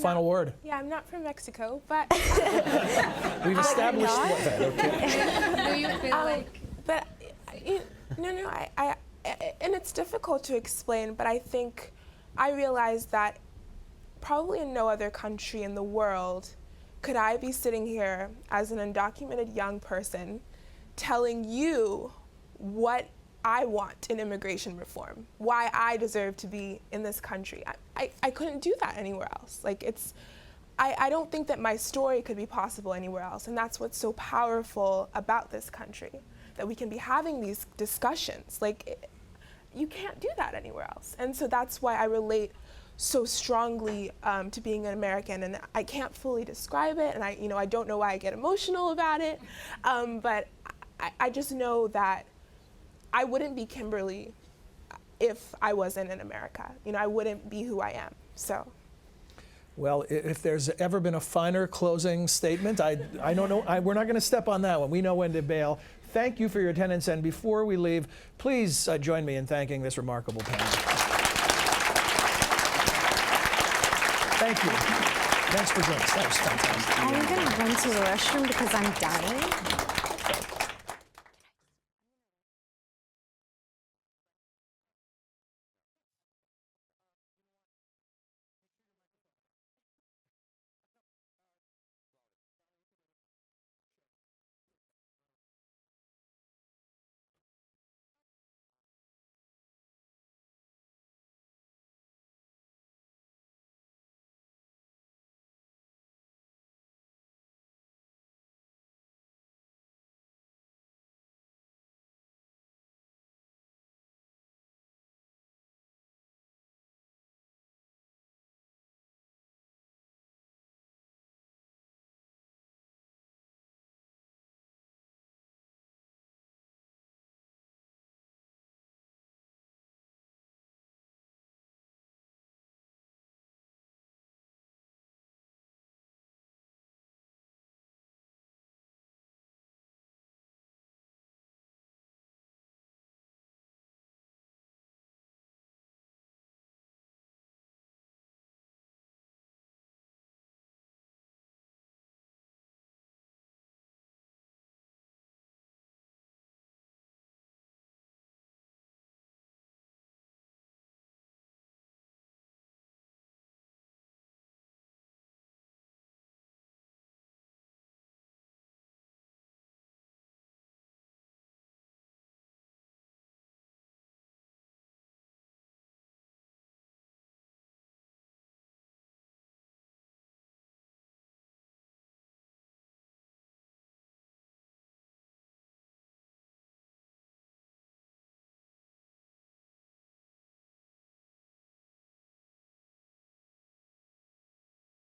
Final word. Yeah, I'm not from Mexico, but we've established that. Okay. Do you feel like? But no, I and it's difficult to explain. But I think I realized that probably in no other country in the world could I be sitting here as an undocumented young person, telling you what I want in immigration reform, why I deserve to be in this country. I couldn't do that anywhere else. Like I don't think that my story could be possible anywhere else, and that's what's so powerful about this country, that we can be having these discussions. Like you can't do that anywhere else, and so that's why I relate so strongly to being an American, and I can't fully describe it, and I don't know why I get emotional about it, but I just know that I wouldn't be Kimberly if I wasn't in America. I wouldn't be who I am, so. Well, if there's ever been a finer closing statement, I don't know. We're not going to step on that one. We know when to bail. Thank you for your attendance, and before we leave, please join me in thanking this remarkable panel. Thank you. Thanks for joining us. That was fantastic. I'm going to run to the restroom because I'm dying.